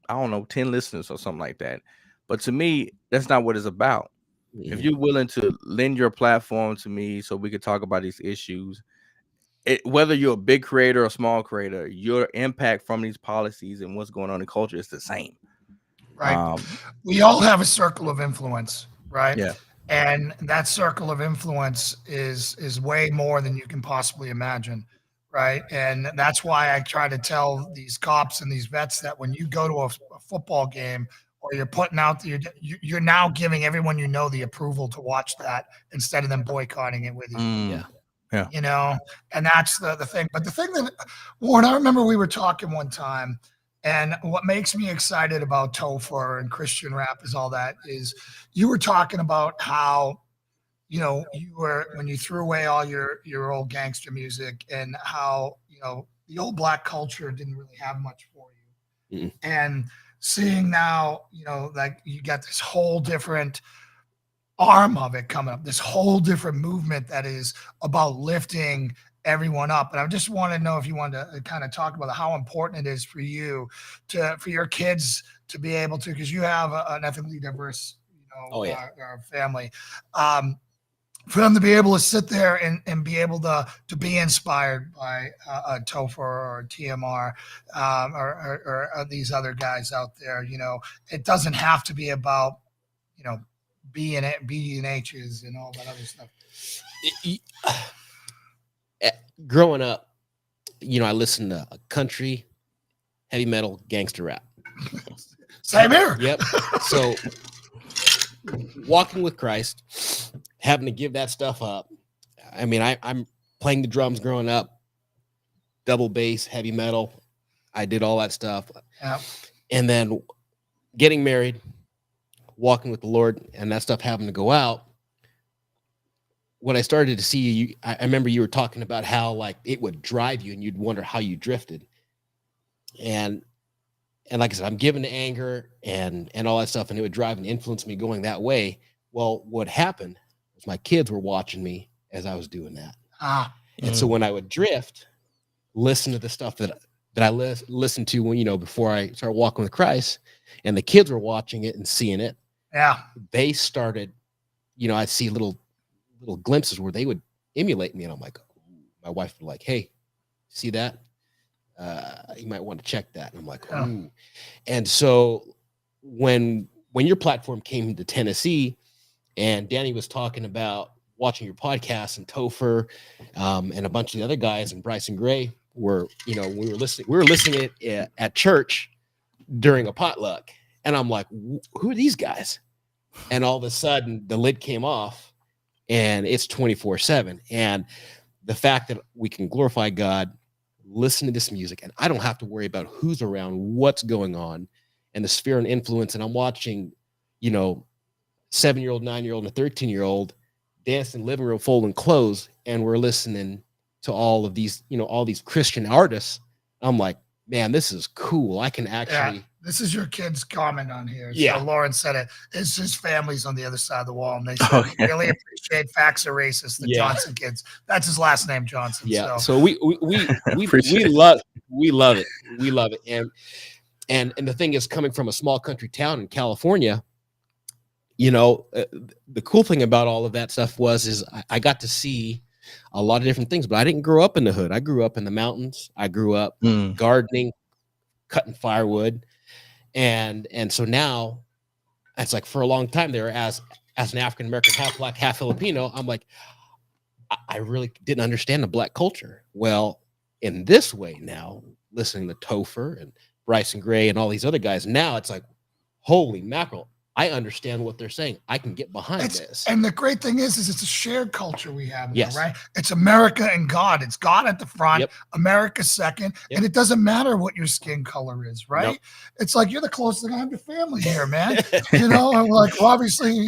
I don't know, 10 listeners or something like that. But to me, that's not what it's about. If you're willing to lend your platform to me so we could talk about these issues, whether you're a big creator or small creator, your impact from these policies and what's going on in culture is the same. Right. We all have a circle of influence, right? Yeah. And that circle of influence is way more than you can possibly imagine, right? And that's why I try to tell these cops and these vets that when you go to a football game, or you're putting out you're now giving everyone the approval to watch that instead of them boycotting it with you. Yeah. And that's the thing. But the thing that, Warren, I remember we were talking one time, and what makes me excited about Topher and Christian rap is all that is you were talking about how, you were, when you threw away all your old gangster music, and how, the old black culture didn't really have much for you. And seeing now, like you got this whole different arm of it coming up, this whole different movement that is about lifting everyone up. And I just want to know if you want to kind of talk about how important it is for you for your kids to be able to, because you have an ethnically diverse, family, for them to be able to sit there and be able to be inspired by a Topher or a TMR, or these other guys out there. It doesn't have to be about, B and H's and all that other stuff. Growing up, I listened to country, heavy metal, gangster rap. Same here. Yep. So walking with Christ, having to give that stuff up. I mean, I'm playing the drums growing up, double bass, heavy metal, I did all that stuff. Yeah. And then getting married, walking with the Lord, and that stuff having to go out. When I started to see you, I remember you were talking about how like it would drive you and you'd wonder how you drifted. And like I said, I'm given to anger and all that stuff, and it would drive and influence me going that way. Well, what happened was my kids were watching me as I was doing that. And so when I would drift, listen to the stuff that I listened to when, before I started walking with Christ, and the kids were watching it and seeing it. Yeah. They started, I'd see little glimpses where they would emulate me. And I'm like, my wife would like, hey, see that? You might want to check that. And I'm like, ooh. And so when your platform came to Tennessee and Danny was talking about watching your podcast, and Topher and a bunch of the other guys and Bryson Gray were, we were listening at church during a potluck. And I'm like, who are these guys? And all of a sudden the lid came off and it's 24/7. And the fact that we can glorify God, listen to this music, and I don't have to worry about who's around, what's going on, and the sphere and influence. And I'm watching, 7-year-old, 9-year-old, and a 13-year-old dance in the living room, folding clothes, and we're listening to all of these, all these Christian artists. I'm like, man, this is cool. I can actually. Yeah. This is your kid's comment on here. Yeah. So Lauren said it. It's his family's on the other side of the wall, and they said, really appreciate Facts Are Racist, the Johnson kids. That's his last name, Johnson. Yeah. So we love it. We love it. And the thing is, coming from a small country town in California, the cool thing about all of that stuff is I got to see a lot of different things, but I didn't grow up in the hood. I grew up in the mountains. I grew up gardening, cutting firewood. And so now it's like, for a long time there, as an African American, half black, half Filipino, I'm like, I really didn't understand the black culture. Well, in this way now, listening to Topher and Bryson Gray and all these other guys, now it's like, holy mackerel, I understand what they're saying. I can get behind this. And the great thing is it's a shared culture we have now, Yes. right? It's America and God. It's God at the front, Yep. America second, and it doesn't matter what your skin color is, right? Nope. It's like, you're the closest thing I have to family here, man. And like, well, obviously,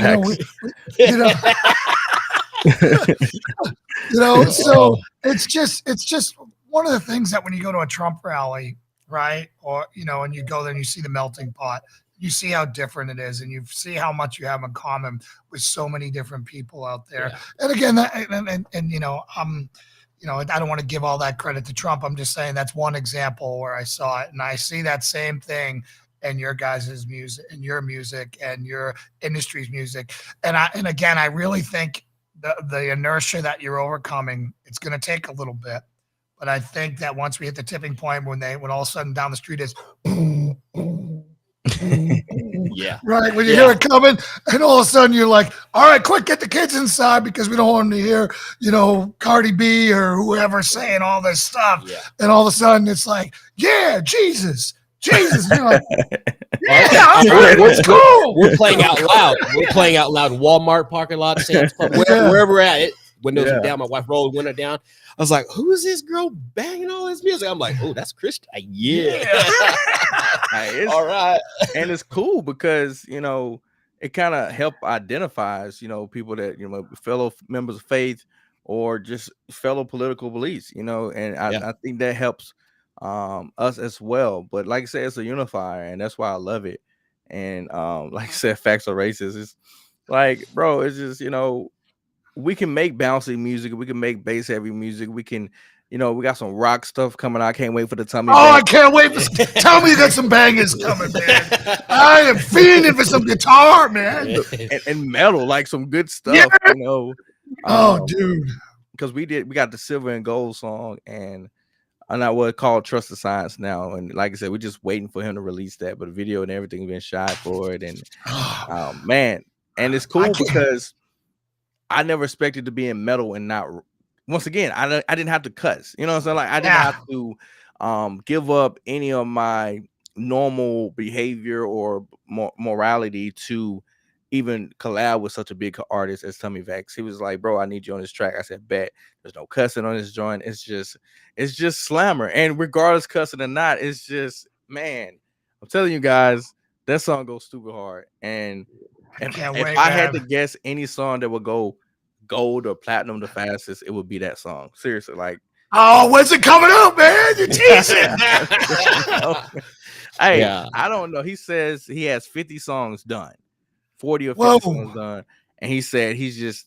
so it's just one of the things that when you go to a Trump rally, right? Or, and you go there and you see the melting pot, you see how different it is, and you see how much you have in common with so many different people out there. Yeah. And again, I don't want to give all that credit to Trump. I'm just saying that's one example where I saw it, and I see that same thing in your guys' music, and your music, and your industry's music. And again, I really think the inertia that you're overcoming, it's going to take a little bit, but I think that once we hit the tipping point when all of a sudden down the street is yeah, right, when you hear it coming, and all of a sudden you're like, all right, quick, get the kids inside, because we don't want them to hear Cardi B or whoever saying all this stuff. And all of a sudden it's like, yeah, Jesus. And you're like, we're playing out loud. We're playing out loud. Walmart parking lot, Sam's Club, wherever we're at. Windows are down. My wife rolled the window down. I was like, who is this girl banging all this music? I'm like, oh, that's Christian. Yeah. All right. And it's cool because, it kind of help identifies, people that, fellow members of faith or just fellow political beliefs, and I think that helps us as well. But like I said, it's a unifier, and that's why I love it. And like I said, Facts Are Racist. It's like, bro, it's just, we can make bouncy music, we can make bass heavy music, we can, we got some rock stuff coming out. I can't wait for the Tummy. I can't wait for tell me you got some bangers coming, man. I am fiending for some guitar, man. And metal, like some good stuff, dude. Because we got the Silver and Gold song, and not what called Trust the Science now. And like I said, we're just waiting for him to release that, but the video and everything been shot for it. And man, and it's cool because I never expected to be in metal and not. Once again, I didn't have to cuss. You know what I'm saying? Like I didn't have to give up any of my normal behavior or morality to even collab with such a big artist as Tommy Vex. He was like, bro, I need you on this track. I said, bet. There's no cussing on this joint. It's just slammer. And regardless cussing or not, it's just, man, I'm telling you guys, that song goes stupid hard. And if I had to guess any song that would go gold or platinum the fastest, it would be that song. Seriously, like, oh, when's it coming out, man? You're teasing. Hey, yeah. I don't know. He says he has 50 songs done, 40 or 50 songs done, and he said he's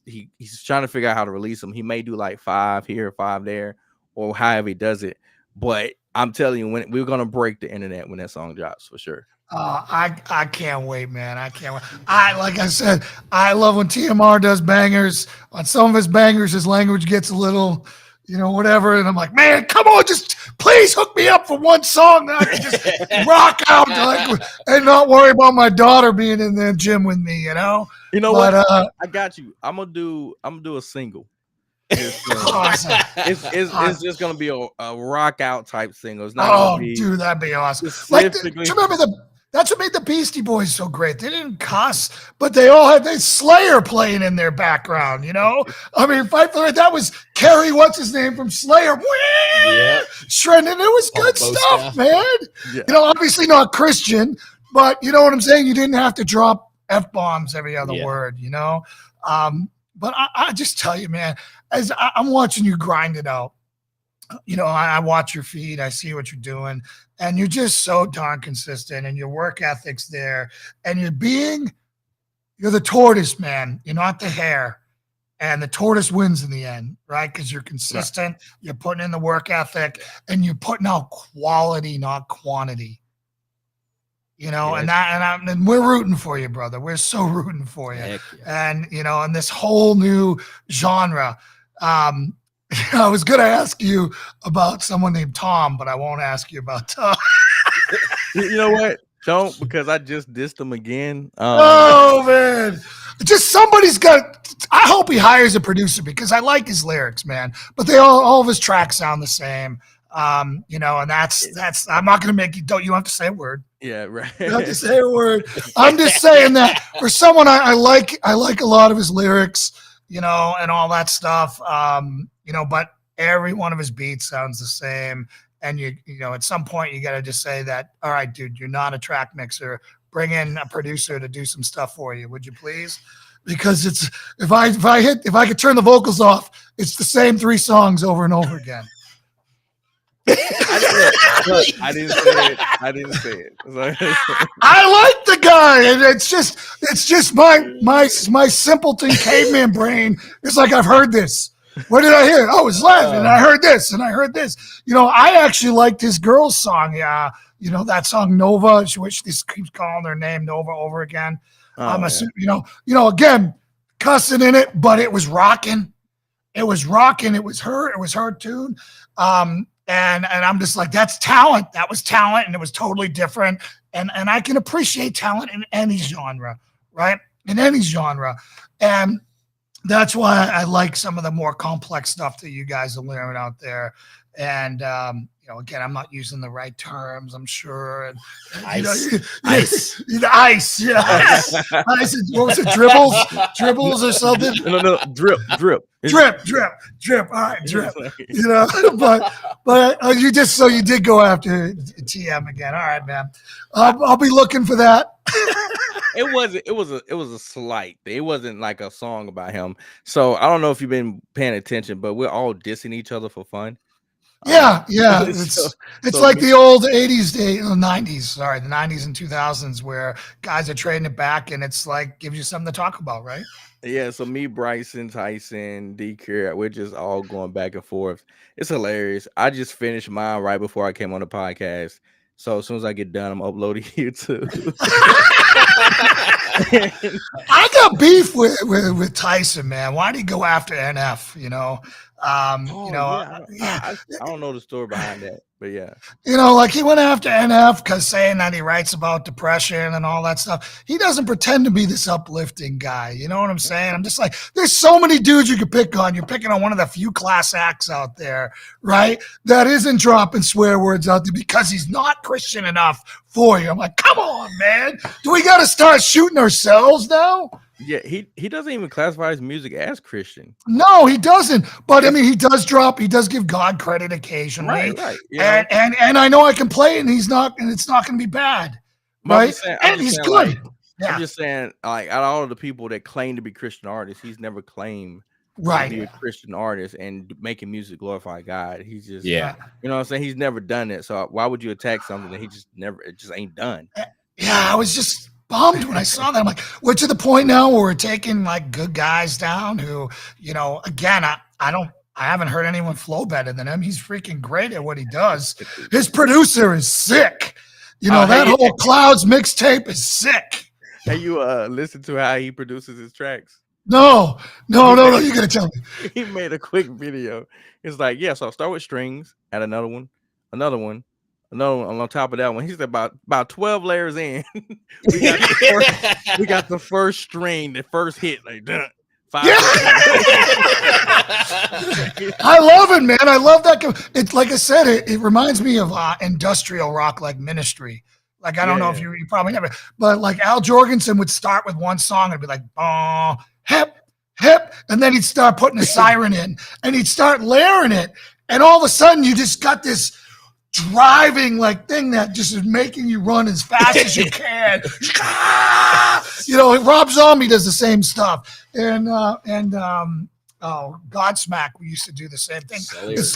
trying to figure out how to release them. He may do like 5 here, 5 there, or however he does it. But I'm telling you, when we're gonna break the internet when that song drops for sure. I can't wait, man. I can't wait. Like I said, I love when TMR does bangers. On some of his bangers, his language gets a little, whatever. And I'm like, man, come on, just please hook me up for one song that I can just rock out and not worry about my daughter being in the gym with me, You know what? I got you. I'm gonna do a single. Awesome. It's just gonna be a rock out type single. It's not dude, that'd be awesome. Like, do you remember that's what made the Beastie Boys so great. They didn't cuss, but they all had Slayer playing in their background, I mean, that was Kerry, what's his name, from Slayer. Yeah. Shredding. It was good stuff, man. Yeah. Obviously not Christian, but you know what I'm saying? You didn't have to drop F-bombs every other word, But I just tell you, man, as I'm watching you grind it out, I watch your feed, I see what you're doing, and you're just so darn consistent, and your work ethic's there, and you're the tortoise, man. You're not the hare, and the tortoise wins in the end, right? Because you're consistent, you're putting in the work ethic, and you're putting out quality, not quantity. And we're rooting for you, brother. We're so rooting for you. Yeah. And, in this whole new genre, I was going to ask you about someone named Tom, but I won't ask you about Tom. You know what? Don't, because I just dissed him again. Oh, man. Just somebody's got, I hope he hires a producer because I like his lyrics, man. But all of his tracks sound the same. And that's I'm not going to make you, you don't have to say a word. Yeah, right. You don't have to say a word. I'm just saying that for someone I like a lot of his lyrics, and all that stuff. But every one of his beats sounds the same. And at some point you got to just say that, all right, dude, you're not a track mixer. Bring in a producer to do some stuff for you, would you please? Because it's if I could turn the vocals off, it's the same 3 songs over and over again. I didn't say it. I like the guy, and it's just my simpleton caveman brain. It's like, I've heard this. What did I hear? Oh, it's live, and I heard this, and I heard this. I actually liked his girl's song. Yeah, that song Nova, which this keeps calling their name Nova over again. Again, cussing in it, but it was rocking. It was rocking. It was her tune. And I'm just like, that's talent. That was talent, and it was totally different. And I can appreciate talent in any genre, right? In any genre. And that's why I like some of the more complex stuff that you guys are learning out there. And again, I'm not using the right terms, I'm sure. And ice. Ice. Yeah. Ice. What was it? Dribbles or something? No, drip. Drip. All right, drip. But you did go after TM again. All right, man. I'll be looking for that. It was a slight. It wasn't like a song about him. So I don't know if you've been paying attention, but we're all dissing each other for fun. Yeah. It's like the old 90s. Sorry, the 90s and 2000s where guys are trading it back, and it's like gives you something to talk about, right? Yeah. So me, Bryson, Tyson, DK, we're just all going back and forth. It's hilarious. I just finished mine right before I came on the podcast. So as soon as I get done, I'm uploading YouTube. I got beef with Tyson, man. Why did he go after NF? You know, I don't know the story behind that, but yeah. You know, like he went after NF because saying that he writes about depression and all that stuff. He doesn't pretend to be this uplifting guy. You know what I'm saying? I'm just like, there's so many dudes you could pick on. You're picking on one of the few class acts out there, right? That isn't dropping swear words out there because he's not Christian enough for you. I'm like, come on, man. Do we got to start shooting ourselves now? Yeah, he doesn't even classify his music as Christian. No, he doesn't. But I mean, he does give God credit occasionally. Right. And I know I can play it and it's not going to be bad. Right. And he's good. I'm just saying, like, out of all of the people that claim to be Christian artists, he's never claimed to be a Christian artist and making music glorify God. He's just, you know what I'm saying? He's never done it. So why would you attack something that it just ain't done? Yeah, I was just bummed when I saw that. I'm like, we're to the point now where we're taking like good guys down who, you know, again, I haven't heard anyone flow better than him. He's freaking great at what he does. His producer is sick. You know, that whole Clouds mixtape is sick. Have you listened to how he produces his tracks? No, you gotta tell me. He made a quick video. It's like, so I'll start with strings, add another one, and on top of that one, he's about 12 layers in. we got the first string, the first hit, like done. I love it, man. I love that. It's like I said, it reminds me of industrial rock, like Ministry. Like I don't know if you probably never, but like Al Jorgensen would start with one song and be like, oh, hip, and then he'd start putting a siren in, and he'd start layering it, and all of a sudden you just got this driving like thing that just is making you run as fast as you can. You know, Rob Zombie does the same stuff, and Godsmack, we used to do the same thing. It's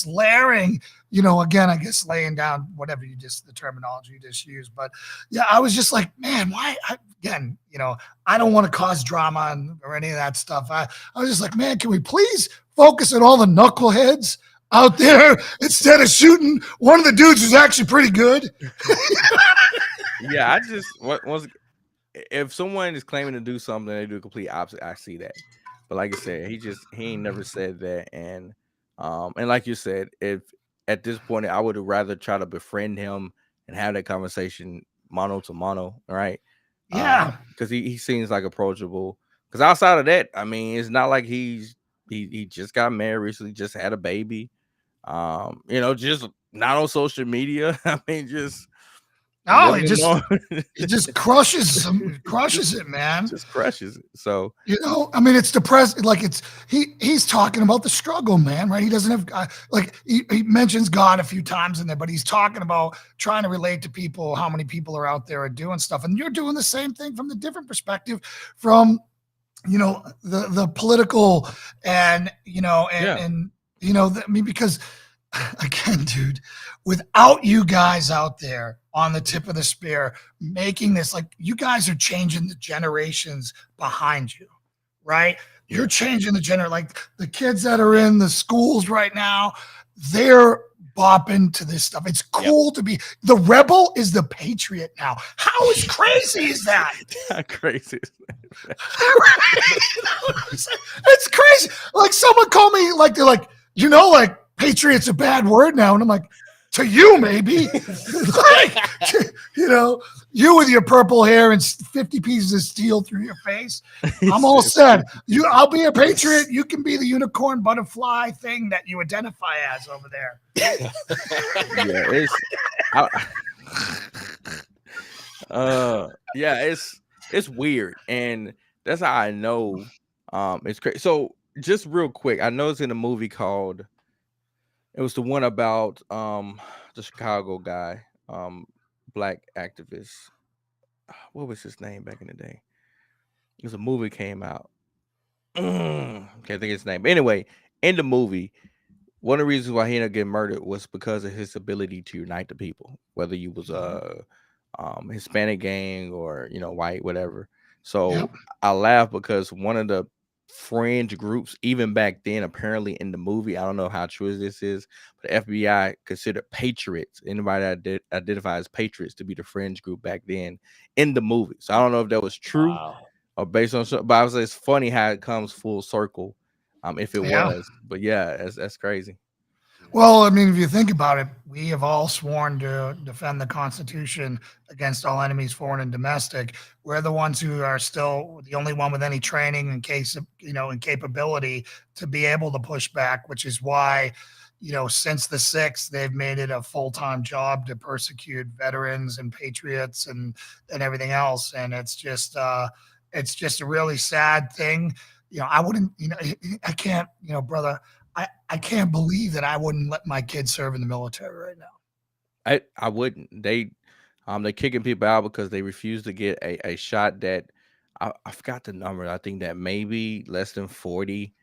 layering. You know, again, I guess laying down whatever the terminology you just used. But yeah, I was just like, man, why? Again, you know, I don't want to cause drama or any of that stuff. I was just like, man, can we please focus on all the knuckleheads out there instead of shooting one of the dudes who's actually pretty good? Yeah, if someone is claiming to do something, they do the complete opposite. I see that. But like I said, he ain't never said that. And like you said, if at this point I would rather try to befriend him and have that conversation mano to mano, right? Yeah. Because he seems like approachable. Because outside of that, I mean, it's not like he just got married recently, just had a baby. You know, just not on social media. I mean, just he just crushes it, man. Just crushes it. So, you know, I mean, it's depressing. Like he's talking about the struggle, man, right? He doesn't have like he mentions God a few times in there, but he's talking about trying to relate to people, how many people are out there are doing stuff. And you're doing the same thing from the different perspective from, you know, the political and, you know, and you know, I mean, because again, dude, without you guys out there on the tip of the spear making this, like, you guys are changing the generations behind you, right? You're changing like the kids that are in the schools right now, they're bopping to this stuff. It's cool to be the rebel is the patriot now. How is crazy is that? How crazy is that? It's crazy. Like someone called me, like they're like, you know, like patriot's a bad word now, and I'm like, to you maybe. Like, you know, you with your purple hair and 50 pieces of steel through your face. I'm all set. I'll be a patriot. You can be the unicorn butterfly thing that you identify as over there. It's weird, and that's how I know it's crazy. So just real quick, I know it's in a movie called, it was the one about the Chicago guy, black activist. What was his name back in the day? It was a movie came out. Can't think of his name. But anyway, in the movie, one of the reasons why he ended up getting murdered was because of his ability to unite the people, whether you was a Hispanic gang or, you know, white, whatever. So I laugh because one of the fringe groups, even back then, apparently in the movie, I don't know how true this is, but the FBI considered patriots, anybody that identifies patriots, to be the fringe group back then in the movie. So I don't know if that was true or based on, but I was, it's funny how it comes full circle if it Yeah. was. But yeah, that's crazy. Well, I mean, if you think about it, we have all sworn to defend the Constitution against all enemies, foreign and domestic. We're the ones who are still the only one with any training in case of, and capability to be able to push back, which is why, since the 6th, they've made it a full-time job to persecute veterans and patriots and everything else. And it's just a really sad thing. I wouldn't, I can't, brother, I can't believe that I wouldn't let my kids serve in the military right now. I wouldn't. They're kicking people out because they refuse to get a shot that I forgot the number. I think that maybe less than 40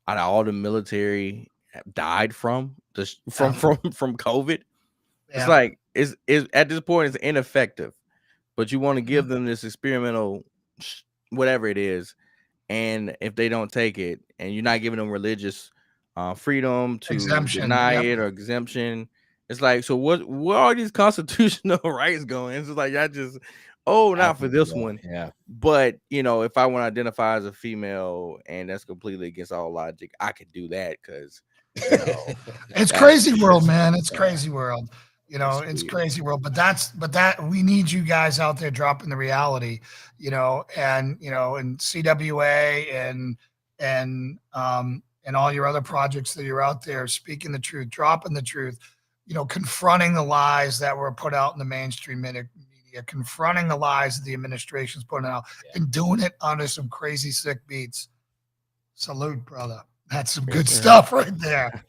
out of all the military died from COVID. It's Yeah, like is at this point it's ineffective, but you want to give them this experimental whatever it is, and if they don't take it, and you're not giving them religious freedom to exemption. deny Yep. it or exemption, it's like, so where are these constitutional rights going? It's like I just not for this one. Yeah. But if I want to identify as a female and that's completely against all logic, I could do that because It's crazy world, man. It's crazy world. That's It's weird. crazy world. But that we need you guys out there dropping the reality, and and CWA and all your other projects that you're out there speaking the truth, dropping the truth, confronting the lies that were put out in the mainstream media, confronting the lies that the administration's putting out, and doing it under some crazy sick beats. Salute, brother. That's some good stuff right there.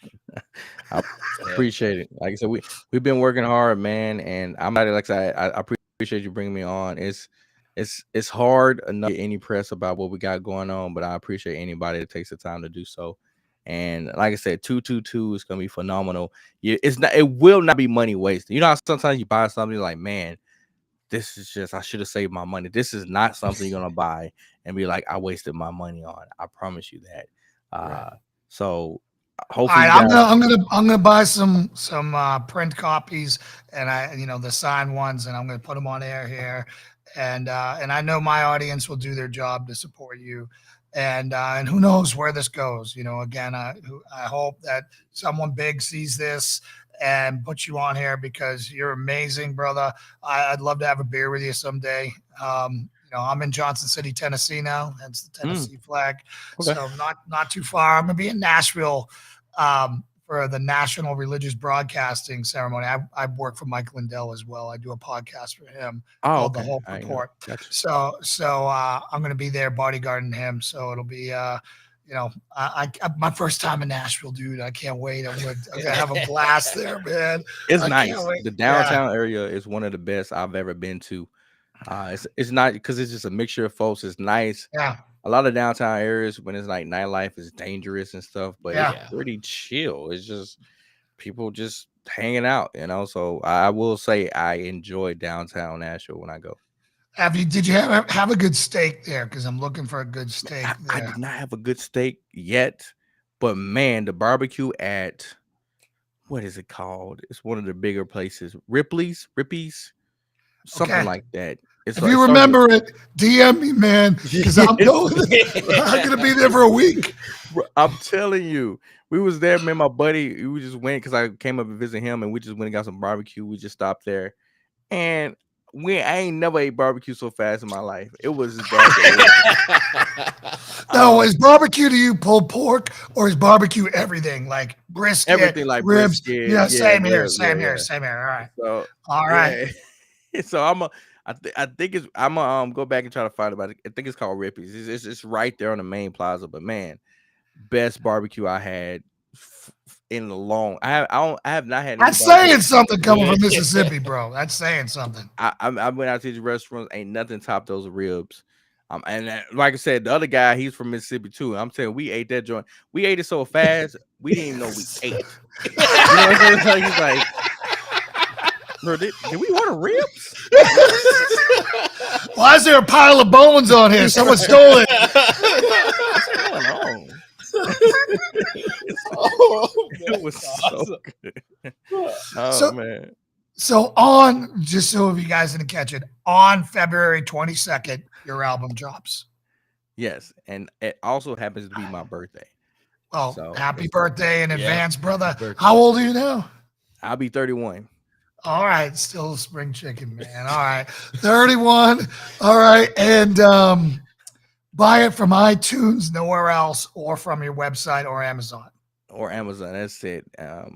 I appreciate it. Like I said, we've been working hard, man, and I'm not like I appreciate you bringing me on. It's hard enough to get any press about what we got going on, but I appreciate anybody that takes the time to do so. And like I said, 222 is gonna be phenomenal. It will not be money wasted. You know how sometimes you buy something like, man, this is just, I should have saved my money. This is not something you're gonna buy and be like, I wasted my money on. I promise you that. So All hopefully right, you guys, I'm gonna buy some print copies, and the signed ones, and I'm gonna put them on air here, and I know my audience will do their job to support you, and who knows where this goes. Again, I hope that someone big sees this and puts you on here because you're amazing, brother. I'd love to have a beer with you someday. I'm in Johnson City, Tennessee now. That's the Tennessee flag. Okay. So not too far. I'm gonna be in Nashville for the National Religious Broadcasting Ceremony. I work for Mike Lindell as well. I do a podcast for him called The Hope Report. Gotcha. So I'm gonna be there bodyguarding him. So it'll be I my first time in Nashville, dude. I can't wait. I'm gonna have a blast there, man. It's I nice. can't wait. The downtown area is one of the best I've ever been to. It's not because it's just a mixture of folks. It's nice. Yeah. A lot of downtown areas when it's like nightlife is dangerous and stuff, but it's pretty chill. It's just people just hanging out, So I will say I enjoy downtown Nashville when I go. Did you have a good steak there? Because I'm looking for a good steak there. I did not have a good steak yet, but man, the barbecue at what is it called? It's one of the bigger places, Rippies, something like that. If you remember it, DM me, man, because I'm going. I'm gonna be there for a week. I'm telling you, we was there. Me and my buddy, we just went because I came up and visit him, and we just went and got some barbecue. We just stopped there, and I ain't never ate barbecue so fast in my life. It was No, is barbecue to you pulled pork, or is barbecue everything like brisket, everything like ribs? brisket? Yeah, same here. All right. All right. So I think it's I'm gonna go back and try to find about it. I think it's called Rippies. It's right there on the main plaza. But man, best barbecue I had in a long. I have not had. That's saying something coming from Mississippi, bro. That's saying something. I went out to these restaurants. Ain't nothing topped those ribs. And like I said, the other guy, he's from Mississippi too. I'm saying we ate that joint. We ate it so fast, we didn't even know we ate. You know what I'm saying? He's like, bro, did we order ribs? Why is there a pile of bones on here? Someone stole it. What's going on? It was so good. Oh man. So just so if you guys didn't catch it, on February 22nd, your album drops. Yes, and it also happens to be my birthday. Well, So happy birthday in advance, brother. birthday. How old are you now? I'll be 31. All right, still spring chicken, man. All right, 31. All right, and buy it from iTunes, nowhere else, or from your website or Amazon. Or Amazon. That's it.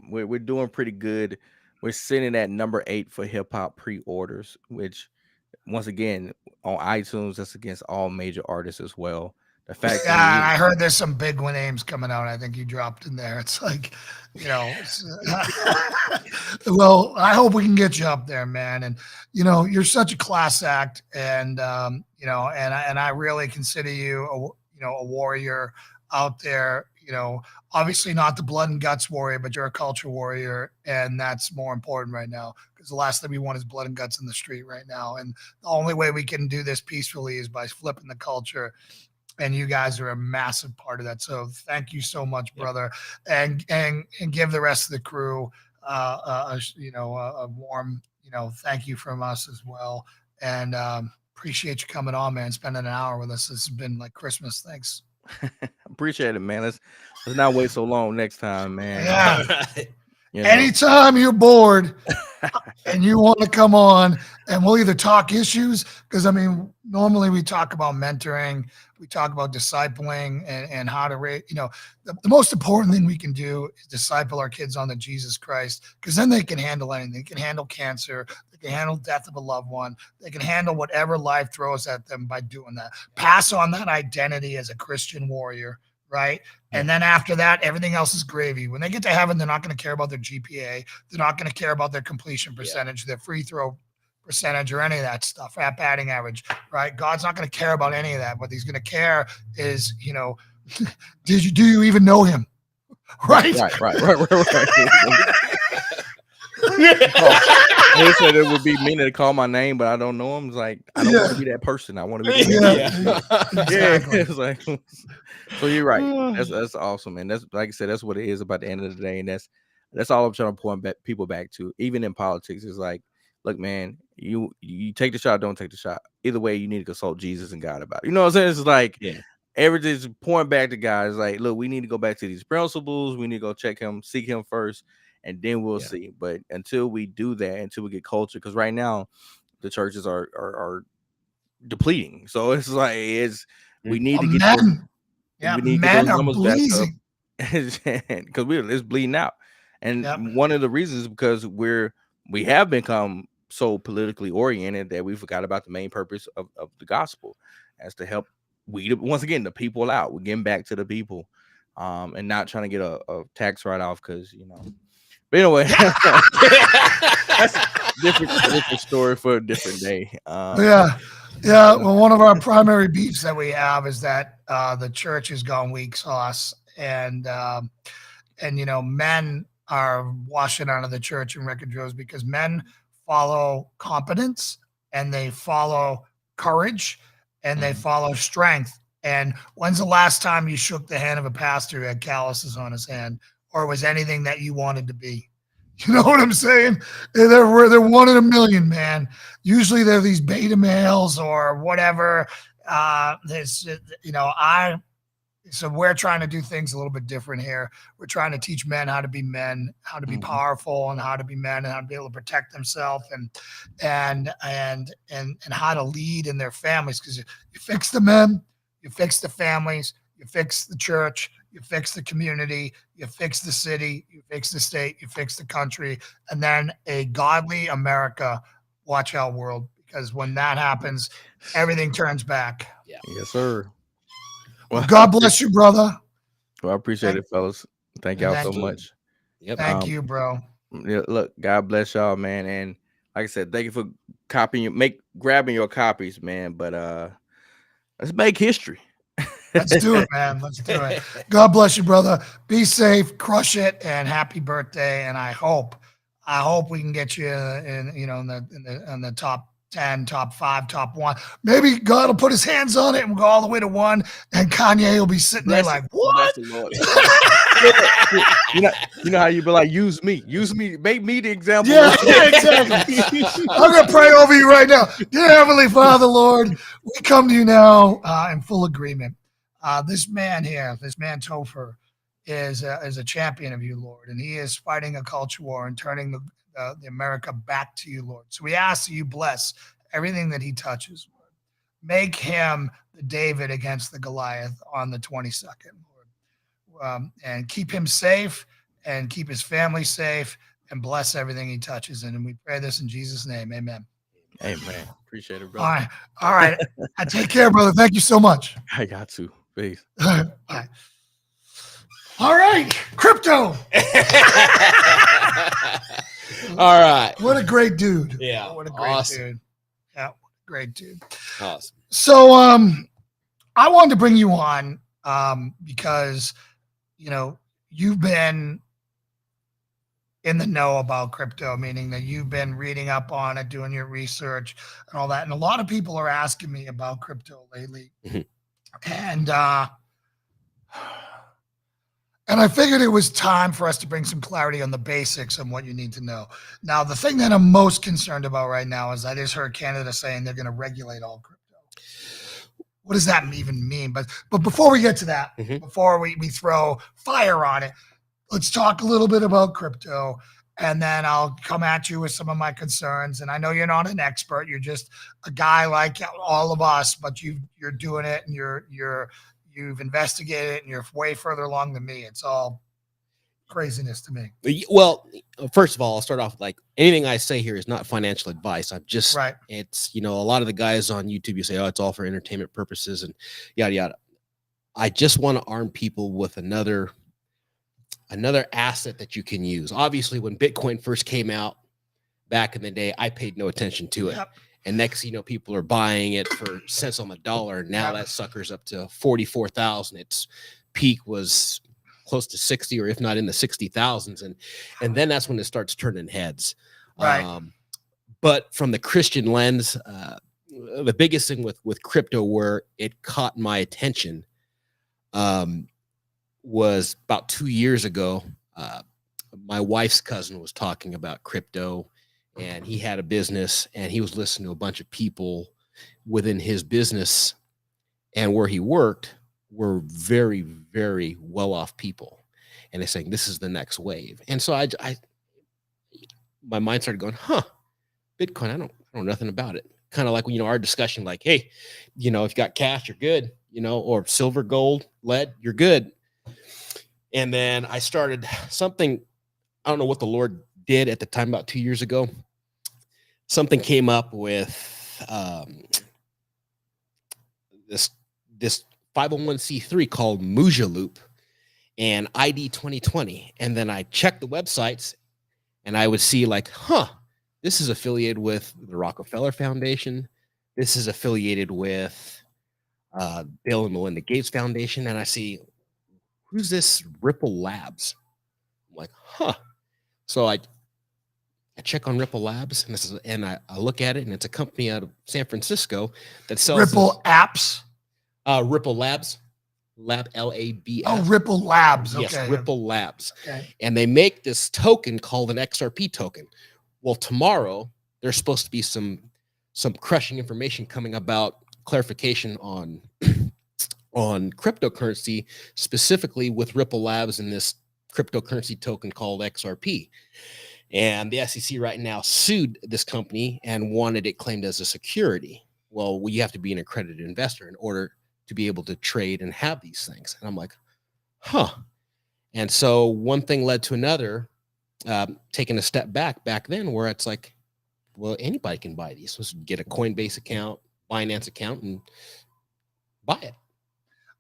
We're doing pretty good. We're sitting at number 8 for hip hop pre-orders, which once again on iTunes, that's against all major artists as well. The fact Yeah, that and I heard there's some big names coming out. I think you dropped in there. It's like, well, I hope we can get you up there, man. And you're such a class act, and and I really consider you a warrior out there. Obviously not the blood and guts warrior, but you're a culture warrior, and that's more important right now, because the last thing we want is blood and guts in the street right now. And the only way we can do this peacefully is by flipping the culture. And you guys are a massive part of that. So thank you so much, brother. And give the rest of the crew a warm thank you from us as well. And appreciate you coming on, man, spending an hour with us. This has been like Christmas. Thanks. Appreciate it, man. Let's not wait so long next time, man. Yeah. Anytime you're bored and you want to come on, and we'll either talk issues, because normally we talk about mentoring, we talk about discipling and how to rate. The most important thing we can do is disciple our kids on the Jesus Christ, because then they can handle anything. They can handle cancer, they can handle death of a loved one, they can handle whatever life throws at them by doing that. Pass on that identity as a Christian warrior. Right. And then after that, everything else is gravy. When they get to heaven, they're not going to care about their GPA. They're not going to care about their completion percentage, their free throw percentage, or any of that stuff, batting average. Right. God's not going to care about any of that. What he's going to care is, do you even know him? Right. Right. They said it would be mean to call my name, but I don't know him. It's like, I don't want to be that person. I want to be exactly. It's like, so you're right. That's awesome, man. That's, like I said, that's what it is about the end of the day, and that's all I'm trying to point people back to. Even in politics, it's like, look, man, you take the shot, don't take the shot. Either way, you need to consult Jesus and God about it. You know what I'm saying? It's like everything's pointing back to God. It's like, look, we need to go back to these principles. We need to go check him, seek him first, and then we'll see. But until we do that, until we get culture, because right now the churches are depleting. So it's like we need to get men. We need to get those numbers back up, because it's bleeding out. And one of the reasons is because we have become so politically oriented that we forgot about the main purpose of the gospel, as to help once again the people out. We're getting back to the people, and not trying to get a tax write-off, because But anyway, that's a different story for a different day. Well, one of our primary beefs that we have is that the church has gone weak sauce, and men are washing out of the church in record droves, because men follow competence, and they follow courage, and they follow strength. And when's the last time you shook the hand of a pastor who had calluses on his hand, or was anything that you wanted to be? You know what I'm saying? They're one in a million, man. Usually they're these beta males or whatever. So we're trying to do things a little bit different here. We're trying to teach men how to be men, how to be powerful, and how to be men, and how to be able to protect themselves, and how to lead in their families. Because you fix the men, you fix the families, you fix the church, you fix the community, you fix the city, you fix the state, you fix the country, and then a godly America. Watch out, world, because when that happens, everything turns back. Yes, sir. Well, God bless you, brother. Well, I appreciate it, fellas. Thank y'all so much. Thank you, bro. Look, God bless y'all, man. And like I said, thank you for grabbing your copies, man. But let's make history. Let's do it, man. Let's do it. God bless you, brother. Be safe, crush it, and happy birthday. And I hope we can get you in the top 10, top 5, top 1. Maybe God will put his hands on it and we'll go all the way to 1, and Kanye will be sitting there like, what? You know how you be like, use me, make me the example. Yeah, exactly. I'm going to pray over you right now. Dear Heavenly Father, Lord, we come to you now in full agreement. This man Topher, is a champion of you, Lord, and he is fighting a culture war and turning the America back to you, Lord. So we ask that you bless everything that he touches, Lord. Make him the David against the Goliath on the 22nd, Lord, and keep him safe and keep his family safe and bless everything he touches. And we pray this in Jesus' name. Amen. Amen. Appreciate it, All brother. right. All right. Take care, brother. Thank you so much. I got to. Peace. Bye. All right. Crypto. All right. What a great dude. Yeah. What a great dude. Yeah. What a great dude. Awesome. So I wanted to bring you on because you've been in the know about crypto, meaning that you've been reading up on it, doing your research and all that. And a lot of people are asking me about crypto lately. And I figured it was time for us to bring some clarity on the basics of what you need to know. Now, the thing that I'm most concerned about right now is I just heard Canada saying they're going to regulate all crypto. What does that even mean? But before we get to that, before we throw fire on it, let's talk a little bit about crypto, and then I'll come at you with some of my concerns. And I know you're not an expert; you're just a guy like all of us, but you're doing it, and you've investigated it, and you're way further along than me. It's all craziness to me. Well, first of all, I'll start off with, like, anything I say here is not financial advice. I'm just, right. It's, a lot of the guys on YouTube, you say, oh, it's all for entertainment purposes and yada, yada. I just want to arm people with another asset that you can use. Obviously, when Bitcoin first came out back in the day, I paid no attention to it. Yep. And next, people are buying it for cents on the dollar. Now that sucker's up to 44,000. Its peak was close to 60, or if not in the 60,000s. And then that's when it starts turning heads. Right. But from the Christian lens, the biggest thing with crypto where it caught my attention was about 2 years ago. My wife's cousin was talking about crypto, and he had a business, and he was listening to a bunch of people within his business and where he worked were very, very well-off people. And they're saying, this is the next wave. And so my mind started going, Bitcoin, I don't know nothing about it. Kind of like, our discussion, like, hey, if you got cash, you're good, or silver, gold, lead, you're good. And then I started something, I don't know what the Lord did at the time, about 2 years ago. Something came up with this 501c3 called Muja Loop and ID 2020. And then I checked the websites, and I would see, like, this is affiliated with the Rockefeller Foundation. This is affiliated with Bill and Melinda Gates Foundation. And I see, who's this Ripple Labs? I'm like, So I check on Ripple Labs, and I look at it, and it's a company out of San Francisco that sells Ripple apps. Ripple Labs, Labs. Oh, Ripple Labs. Okay. Yes, Ripple Labs. Okay. And they make this token called an XRP token. Well, tomorrow there's supposed to be some crushing information coming about clarification on cryptocurrency, specifically with Ripple Labs and this cryptocurrency token called XRP. And the SEC right now sued this company and wanted it claimed as a security. Well, you have to be an accredited investor in order to be able to trade and have these things. And I'm like, And so one thing led to another, taking a step back then, where it's like, well, anybody can buy these. Let's get a Coinbase account, Binance account, and buy it.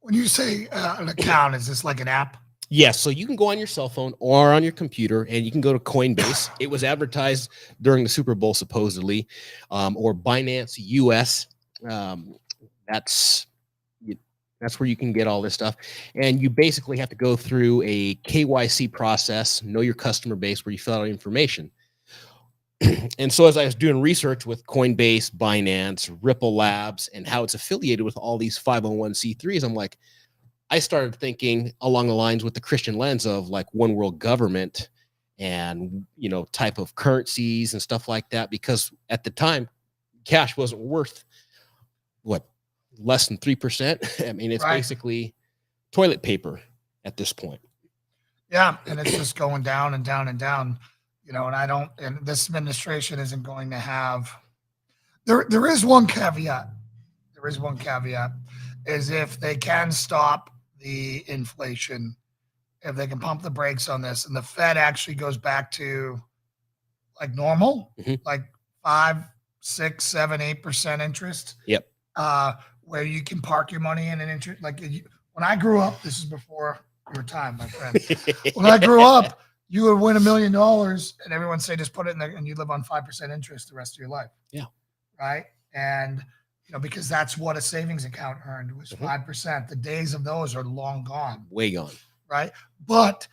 When you say an account, is this like an app? Yes. So you can go on your cell phone or on your computer, and you can go to Coinbase. It was advertised during the Super Bowl, supposedly, or Binance US. That's where you can get all this stuff. And you basically have to go through a KYC process, know your customer base, where you fill out information. And so as I was doing research with Coinbase, Binance, Ripple Labs, and how it's affiliated with all these 501c3s, I'm like, I started thinking along the lines with the Christian lens of, like, one world government and, type of currencies and stuff like that. Because at the time, cash wasn't worth less than 3%. I mean, it's basically toilet paper at this point. Yeah, and it's just going down and down and down, and this administration isn't going to have. There is one caveat. There is one caveat, is if they can stop the inflation, if they can pump the brakes on this, and the Fed actually goes back to like normal, like 5, 6, 7, 8% interest. Yep. Where you can park your money in an interest. Like when I grew up, this is before your time, my friend. When I grew up, you would win $1 million, and everyone say just put it in there, and you live on 5% interest the rest of your life. Yeah. Right. And because that's what a savings account earned, was 5%. The days of those are long gone. Way gone. Right. But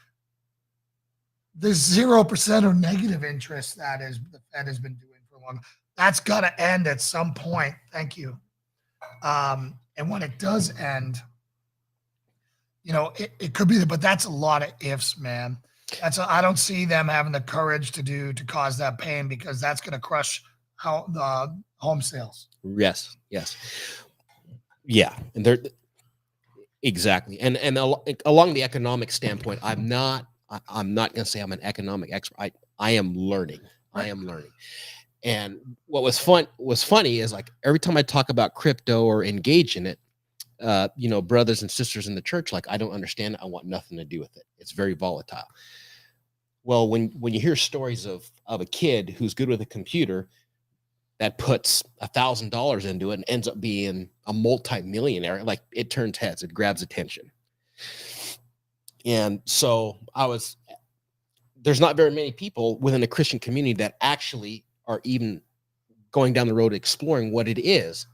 there's 0% or negative interest that is the Fed has been doing for long. That's got to end at some point. Thank you. And when it does end, it could be, but that's a lot of ifs, man. I don't see them having the courage to cause that pain, because that's going to crush the home sales. Yes. Yeah. And they're exactly. And along the economic standpoint, I'm not going to say I'm an economic expert. I am learning. Right. I am learning. And what was funny is, like, every time I talk about crypto or engage in it, brothers and sisters in the church, like, I don't understand it. I want nothing to do with it. It's very volatile. Well, when you hear stories of a kid who's good with a computer that puts $1,000 into it and ends up being a multi-millionaire, like, it turns heads, it grabs attention. And so there's not very many people within the Christian community that actually are even going down the road exploring what it is.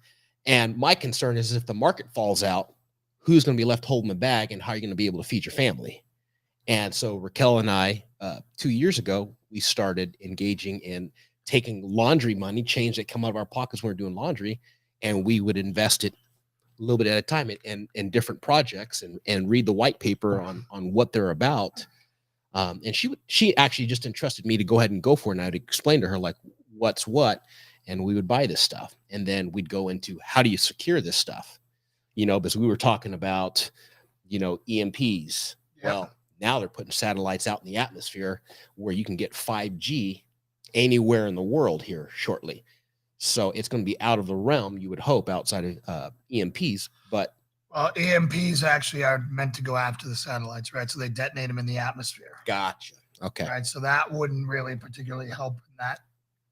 And my concern is, if the market falls out, who's going to be left holding the bag, and how are you going to be able to feed your family? And so Raquel and I, 2 years ago, we started engaging in taking laundry money, change that come out of our pockets when we're doing laundry, and we would invest it a little bit at a time in different projects, and read the white paper on what they're about. And she actually just entrusted me to go ahead and go for it. And I'd explain to her, like, what's what, and we would buy this stuff. And then we'd go into, how do you secure this stuff? Because we were talking about, EMPs. Yeah. Well, now they're putting satellites out in the atmosphere where you can get 5G anywhere in the world here shortly. So it's going to be out of the realm, you would hope, outside of EMPs. But EMPs actually are meant to go after the satellites, right? So they detonate them in the atmosphere. Gotcha. Okay. Right. So that wouldn't really particularly help in that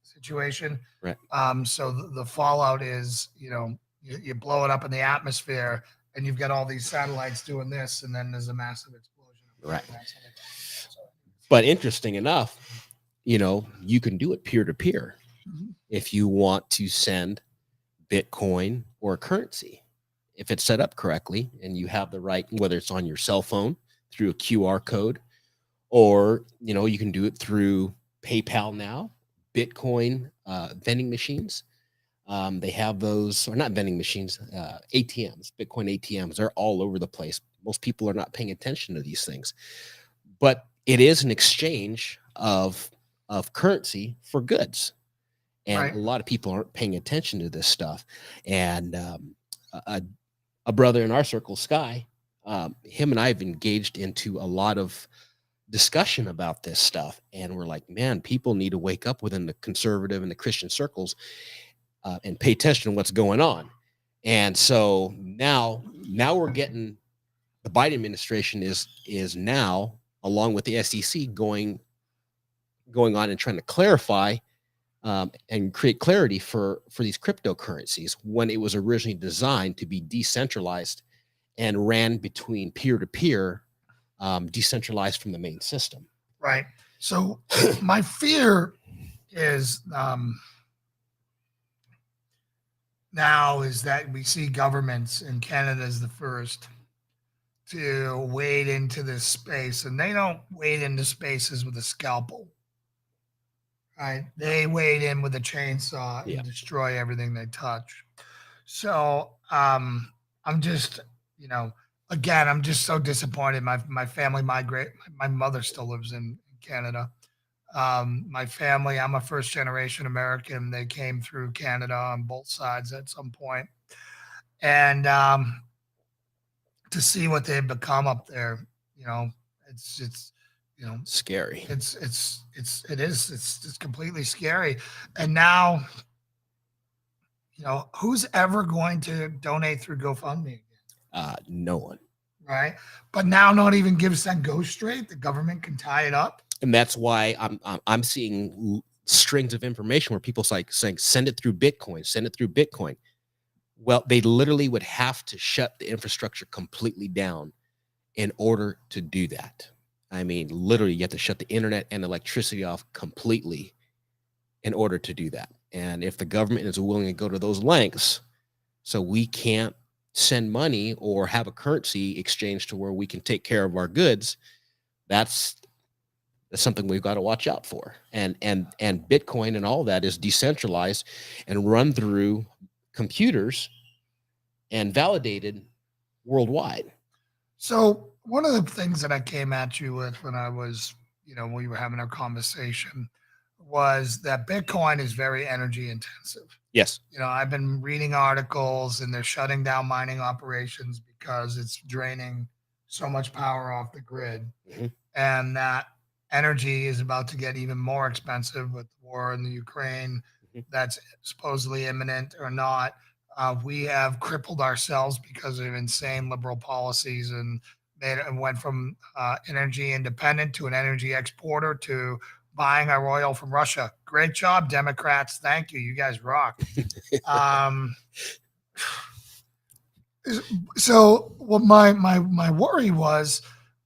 situation. Right. So the fallout is, you blow it up in the atmosphere, and you've got all these satellites doing this, and then there's a massive explosion. Right. But interesting enough, you can do it peer to peer if you want to send Bitcoin or currency, if it's set up correctly and you have the right, whether it's on your cell phone through a QR code, or you can do it through PayPal now, Bitcoin vending machines. They have those, or not vending machines, ATMs, Bitcoin ATMs. They're all over the place. Most people are not paying attention to these things, but it is an exchange of currency for goods. And right. A lot of people aren't paying attention to this stuff. And a brother in our circle, Sky, him and I have engaged into a lot of discussion about this stuff. And we're like, man, people need to wake up within the conservative and the Christian circles and pay attention to what's going on. And so now we're getting, the Biden administration is now, along with the SEC, going on and trying to clarify and create clarity for these cryptocurrencies, when it was originally designed to be decentralized and ran between peer-to-peer, decentralized from the main system. Right. So my fear is now is that we see governments, and Canada is the first to wade into this space, and they don't wade into spaces with a scalpel. Right? They wade in with a chainsaw and destroy everything they touch. So I'm just, again, I'm just so disappointed. My family migrated. My mother still lives in Canada. My family, I'm a first generation American. They came through Canada on both sides at some point. And to see what they've become up there, it's Scary. It is completely scary. And now, who's ever going to donate through GoFundMe again? No one. Right. But now not even send go straight. The government can tie it up. And that's why I'm seeing strings of information where people saying, send it through Bitcoin, send it through Bitcoin. Well, they literally would have to shut the infrastructure completely down in order to do that. I mean, literally, you have to shut the internet and electricity off completely in order to do that. And if the government is willing to go to those lengths, so we can't send money or have a currency exchange to where we can take care of our goods, that's something we've got to watch out for. And Bitcoin and all that is decentralized and run through computers and validated worldwide. So one of the things that I came at you with when I was, we were having our conversation was that Bitcoin is very energy intensive. Yes. I've been reading articles and they're shutting down mining operations because it's draining so much power off the grid. Mm-hmm. And that energy is about to get even more expensive with the war in the Ukraine that's supposedly imminent or not. We have crippled ourselves because of insane liberal policies and went from energy independent to an energy exporter to buying our oil from Russia. Great job, Democrats. Thank you. You guys rock. So what my worry was,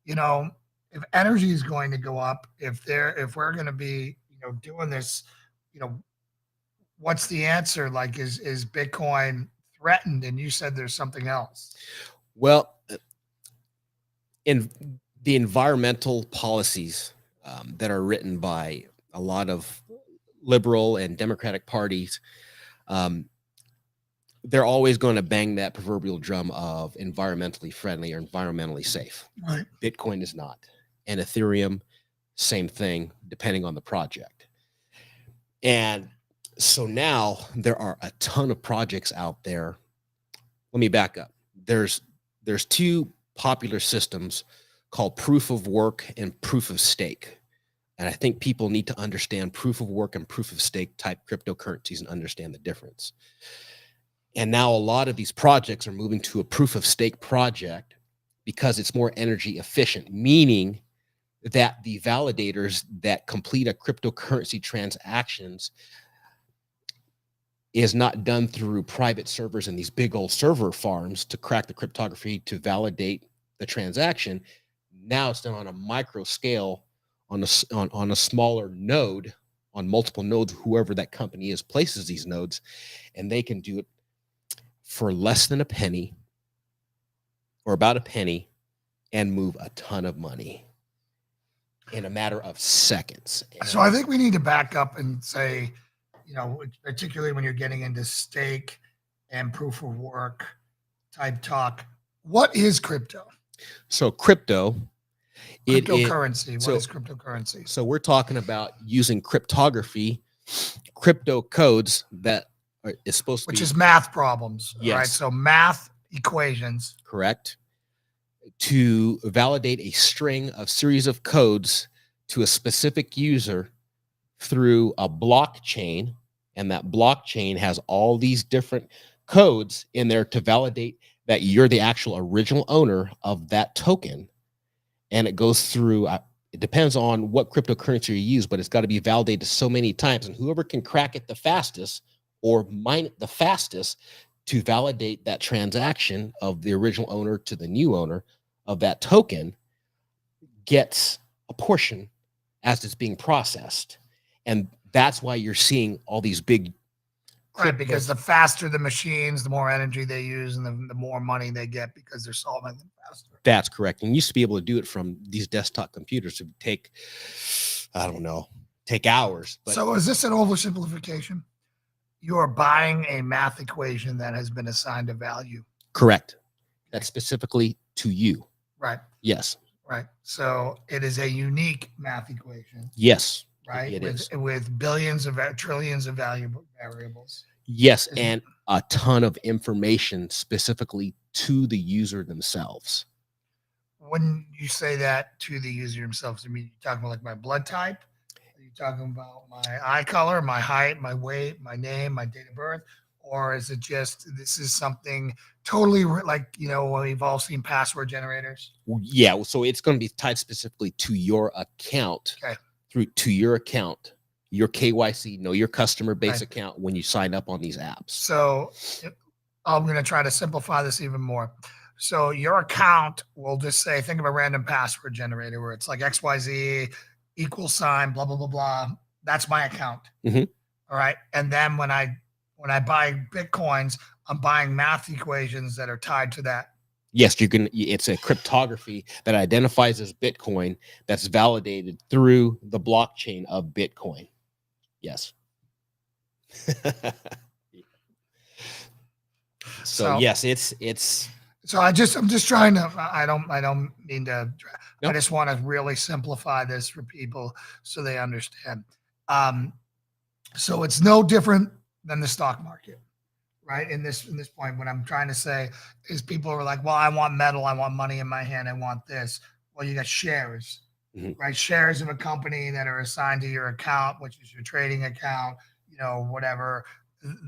if energy is going to go up, if we're going to be, doing this, what's the answer? Like, is Bitcoin threatened? And you said there's something else. Well, in the environmental policies that are written by a lot of liberal and Democratic parties, they're always going to bang that proverbial drum of environmentally friendly or environmentally safe. Right. Bitcoin is not. And Ethereum, same thing, depending on the project. And so now there are a ton of projects out there. Let me back up. There's two popular systems called proof of work and proof of stake. And I think people need to understand proof of work and proof of stake type cryptocurrencies and understand the difference. And now a lot of these projects are moving to a proof of stake project because it's more energy efficient, meaning that the validators that complete a cryptocurrency transactions is not done through private servers and these big old server farms to crack the cryptography to validate the transaction. Now it's done on a micro scale on a smaller node, on multiple nodes, whoever that company is places these nodes, and they can do it for less than a penny or about a penny and move a ton of money in a matter of seconds. So I think we need to back up and say, particularly when you're getting into stake and proof of work type talk, what is crypto? So cryptocurrency. What is cryptocurrency? So we're talking about using cryptography, crypto codes that is supposed to which be, is math problems. Yes. Right. So math equations. Correct. To validate a string of series of codes to a specific user through a blockchain, and that blockchain has all these different codes in there to validate that you're the actual original owner of that token. And it goes through, it depends on what cryptocurrency you use, but it's got to be validated so many times. And whoever can crack it the fastest or mine it the fastest to validate that transaction of the original owner to the new owner of that token gets a portion as it's being processed. And that's why you're seeing all these big. Right, because the faster the machines, the more energy they use, and the more money they get because they're solving them faster. That's correct. And you used to be able to do it from these desktop computers. It would take, take hours. But so is this an oversimplification? You are buying a math equation that has been assigned a value. Correct. That's specifically to you. Right. Yes. Right. So it is a unique math equation. Yes. Right. It is. With billions of trillions of variables. Yes. And a ton of information specifically to the user themselves. when you say that to the user themselves, I mean, you're talking about like my blood type? Are you talking about my eye color, my height, my weight, my name, my date of birth? Or is it just this is something totally like, we've all seen password generators? Yeah, so it's going to be tied specifically to your account, Okay. to your account, your KYC, know your customer base Right. account when you sign up on these apps. So I'm going to try to simplify this even more. So your account will just say, think of a random password generator where it's like XYZ equal sign, blah, blah, blah, blah. That's my account. Mhm. All right. And then when I buy Bitcoins, I'm buying math equations that are tied to that. Yes, you can. It's a cryptography that identifies as Bitcoin that's validated through the blockchain of Bitcoin. Yes. So yes, it's. So I'm just trying to. I don't mean to. Nope. I just want to really simplify this for people so they understand. So it's no different than the stock market, right? In this point, what I'm trying to say is people are like, well, I want metal, I want money in my hand, I want this. Well, you got shares, right? Shares of a company that are assigned to your account, which is your trading account, whatever.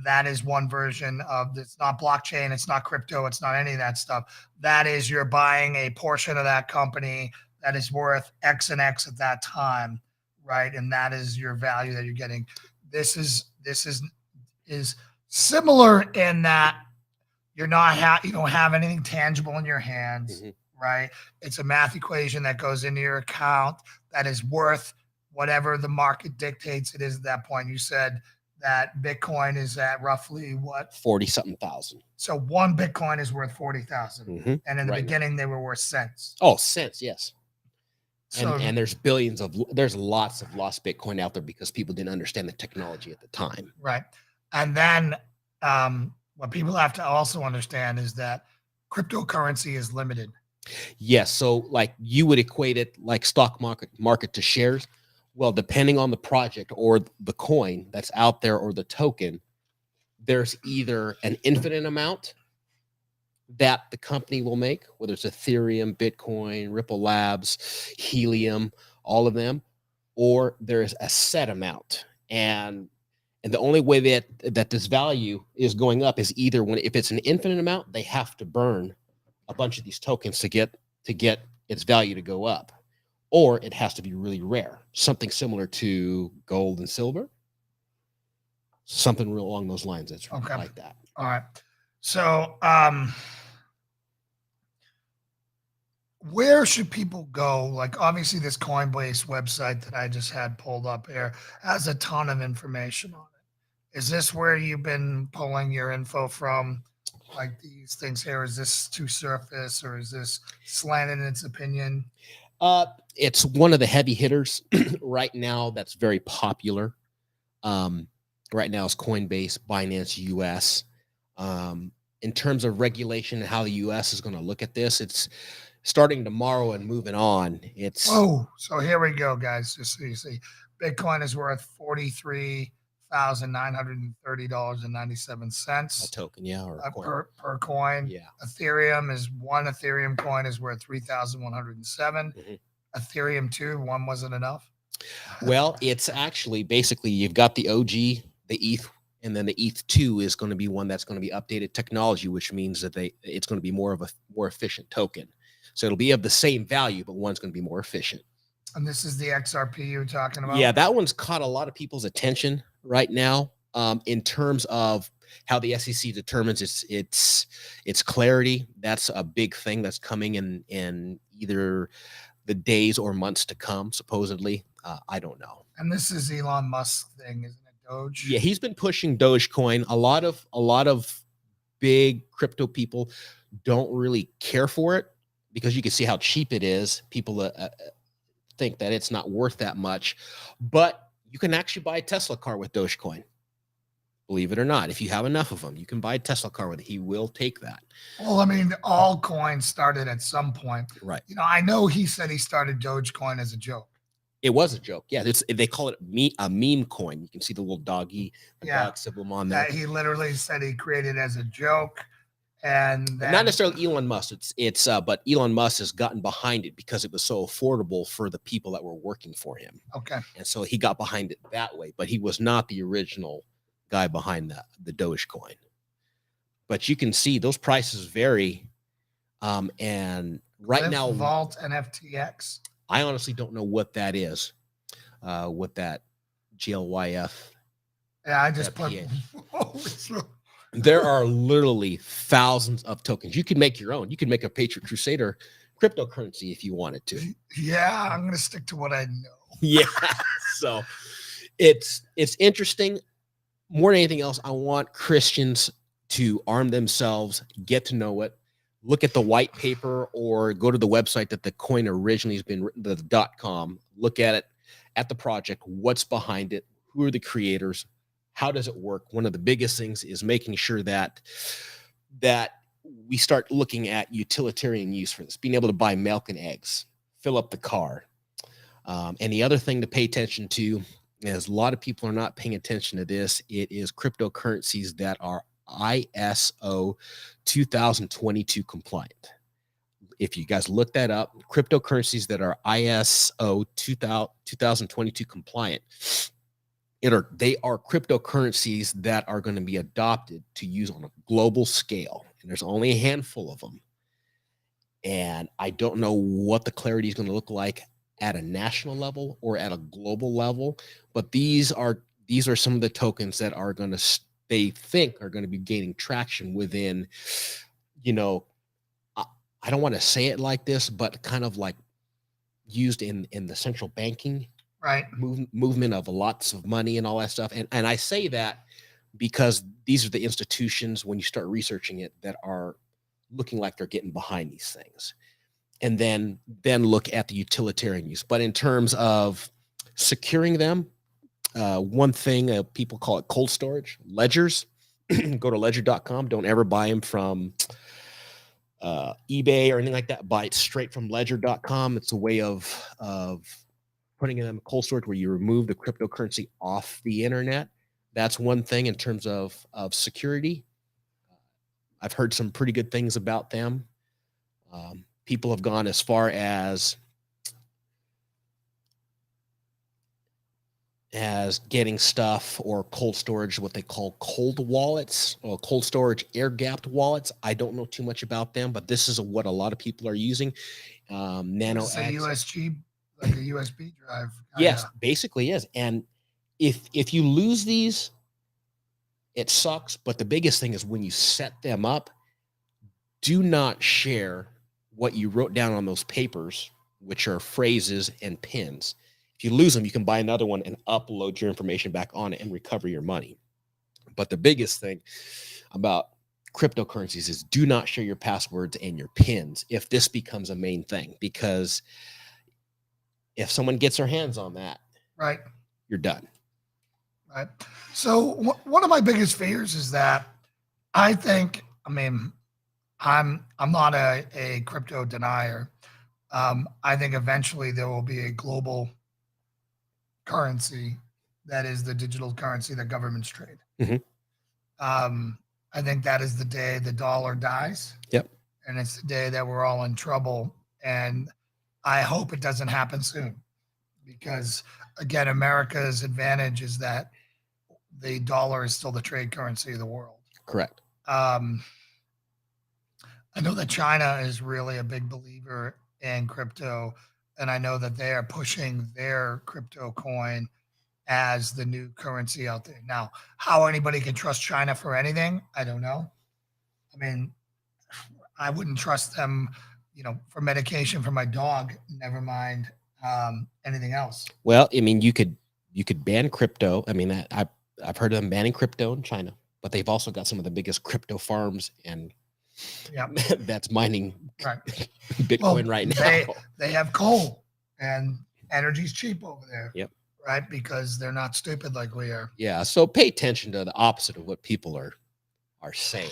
That is one version of it's not blockchain, it's not crypto, it's not any of that stuff. That is you're buying a portion of that company that is worth X and X at that time, right? And that is your value that you're getting. This is similar in that you're not you don't have anything tangible in your hands, right? It's a math equation that goes into your account that is worth whatever the market dictates it is at that point. You said that Bitcoin is at roughly what? 40-something thousand. So one Bitcoin is worth 40,000. And in the beginning, they were worth cents. Oh, cents, yes. So, and there's lots of lost Bitcoin out there because people didn't understand the technology at the time. Right. And then what people have to also understand is that cryptocurrency is limited. Yes. So like you would equate it like stock market to shares. Well, depending on the project or the coin that's out there or the token, there's either an infinite amount that the company will make, whether it's Ethereum, Bitcoin, Ripple Labs, Helium, all of them, or there's a set amount. And the only way that this value is going up is either if it's an infinite amount, they have to burn a bunch of these tokens to get its value to go up, or it has to be really rare, something similar to gold and silver, something real along those lines. That's like that. All right. So where should people go? Like obviously this Coinbase website that I just had pulled up here has a ton of information on it. Is this where you've been pulling your info from? Like these things here, is this too surface or is this slanted in its opinion? It's one of the heavy hitters right now that's very popular. Right now is Coinbase, Binance US. In terms of regulation and how the US is going to look at this, it's starting tomorrow and moving on. So here we go, guys. Just so you see, Bitcoin is worth $43,930.97 a token, or a coin. Per coin. Yeah. One Ethereum coin is worth 3,107. Ethereum 2, one wasn't enough. Well, it's actually basically you've got the OG, the ETH, and then the ETH 2 is going to be one that's going to be updated technology, which means that it's going to be more efficient token. So it'll be of the same value, but one's going to be more efficient. And this is the XRP you're talking about? Yeah, that one's caught a lot of people's attention right now in terms of how the SEC determines its clarity. That's a big thing that's coming in either the days or months to come, supposedly. I don't know. And this is Elon Musk thing, isn't it? Doge? Yeah, he's been pushing Dogecoin. A lot of big crypto people don't really care for it because you can see how cheap it is. People think that it's not worth that much, but you can actually buy a Tesla car with Dogecoin. Believe it or not, if you have enough of them, you can buy a Tesla car with it. He will take that. Well, I mean, all coins started at some point. Right. I know he said he started Dogecoin as a joke. It was a joke. Yeah, they call it a meme coin. You can see the little doggy, dog symbol on there. He literally said he created it as a joke. And But then, not necessarily Elon Musk. But Elon Musk has gotten behind it because it was so affordable for the people that were working for him. okay. And so he got behind it that way, but he was not the original guy behind the Dogecoin. But you can see those prices vary. And right Glyph, now, Vault and FTX. I honestly don't know what that is. What that GLYF. Yeah, I just put. There are literally thousands of tokens. You can make your own. You can make a Patriot Crusader cryptocurrency if you wanted to. Yeah, I'm gonna stick to what I know. Yeah. So it's interesting. More than anything else, I want Christians to arm themselves, get to know it, look at the white paper, or go to the website that the coin originally has been written, the .com. Look at it, at the project, what's behind it, who are the creators, how does it work. One of the biggest things is making sure that we start looking at utilitarian use for this, being able to buy milk and eggs, fill up the car. And the other thing to pay attention to is a lot of people are not paying attention to this. It is cryptocurrencies that are ISO 2022 compliant. If you guys look that up, cryptocurrencies that are ISO 2022 compliant, they are cryptocurrencies that are going to be adopted to use on a global scale. And there's only a handful of them. And I don't know what the clarity is going to look like at a national level or at a global level, but these are some of the tokens that are going to, they think are going to be gaining traction within, I don't want to say it like this, but kind of like used in the central banking movement of lots of money and all that stuff. And I say that because these are the institutions, when you start researching it, that are looking like they're getting behind these things. And then look at the utilitarian use. But in terms of securing them, one thing, people call it cold storage, ledgers. Go to ledger.com. Don't ever buy them from eBay or anything like that. Buy it straight from ledger.com. It's a way of putting them in cold storage where you remove the cryptocurrency off the internet. That's one thing in terms of security. I've heard some pretty good things about them. People have gone as far as getting stuff or cold storage, what they call cold wallets or cold storage air-gapped wallets. I don't know too much about them, but this is what a lot of people are using. Nano It's a USG, like a USB drive. Yes, basically is. And if you lose these, it sucks. But the biggest thing is when you set them up, do not share what you wrote down on those papers, which are phrases and pins. If you lose them, you can buy another one and upload your information back on it and recover your money. But the biggest thing about cryptocurrencies is do not share your passwords and your pins if this becomes a main thing, because if someone gets their hands on that, right, you're done. Right. So one of my biggest fears is that I'm not a crypto denier. I think eventually there will be a global currency that is the digital currency that governments trade. Mm-hmm. I think that is the day the dollar dies. Yep. And it's the day that we're all in trouble. And I hope it doesn't happen soon, because again, America's advantage is that the dollar is still the trade currency of the world. Correct. I know that China is really a big believer in crypto, and I know that they are pushing their crypto coin as the new currency out there. Now, how anybody can trust China for anything, I don't know. I mean, I wouldn't trust them, for medication for my dog, never mind anything else. Well, I mean, you could ban crypto. I mean, I've heard of them banning crypto in China, but they've also got some of the biggest crypto farms and that's mining Bitcoin right now. They have coal and energy's cheap over there. Yep. Right. Because they're not stupid like we are. Yeah. So pay attention to the opposite of what people are saying.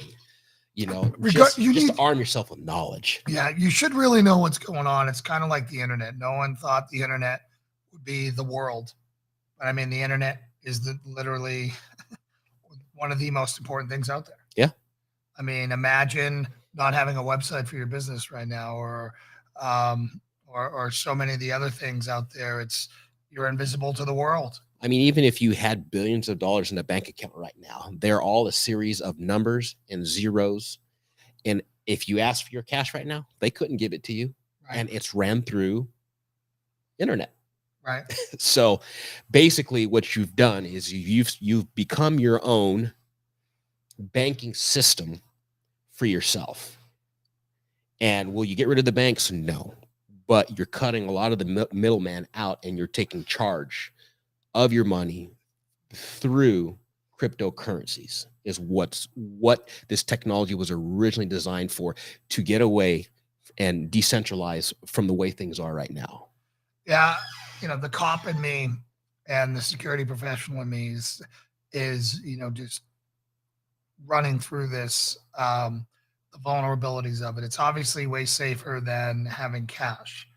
You need to arm yourself with knowledge. Yeah. You should really know what's going on. It's kind of like the internet. No one thought the internet would be the world. But I mean, the internet is literally one of the most important things out there. Yeah. I mean, imagine not having a website for your business right now, or so many of the other things out there. You're invisible to the world. I mean, even if you had billions of dollars in a bank account right now, they're all a series of numbers and zeros. And if you ask for your cash right now, they couldn't give it to you. Right. And it's ran through internet. Right. So basically what you've done is you've become your own banking system for yourself. And will you get rid of the banks? No. But you're cutting a lot of the middleman out, and you're taking charge of your money through cryptocurrencies is what this technology was originally designed for, to get away and decentralize from the way things are right now. Yeah. The cop in me and the security professional in me is just running through this, the vulnerabilities of it. It's obviously way safer than having cash,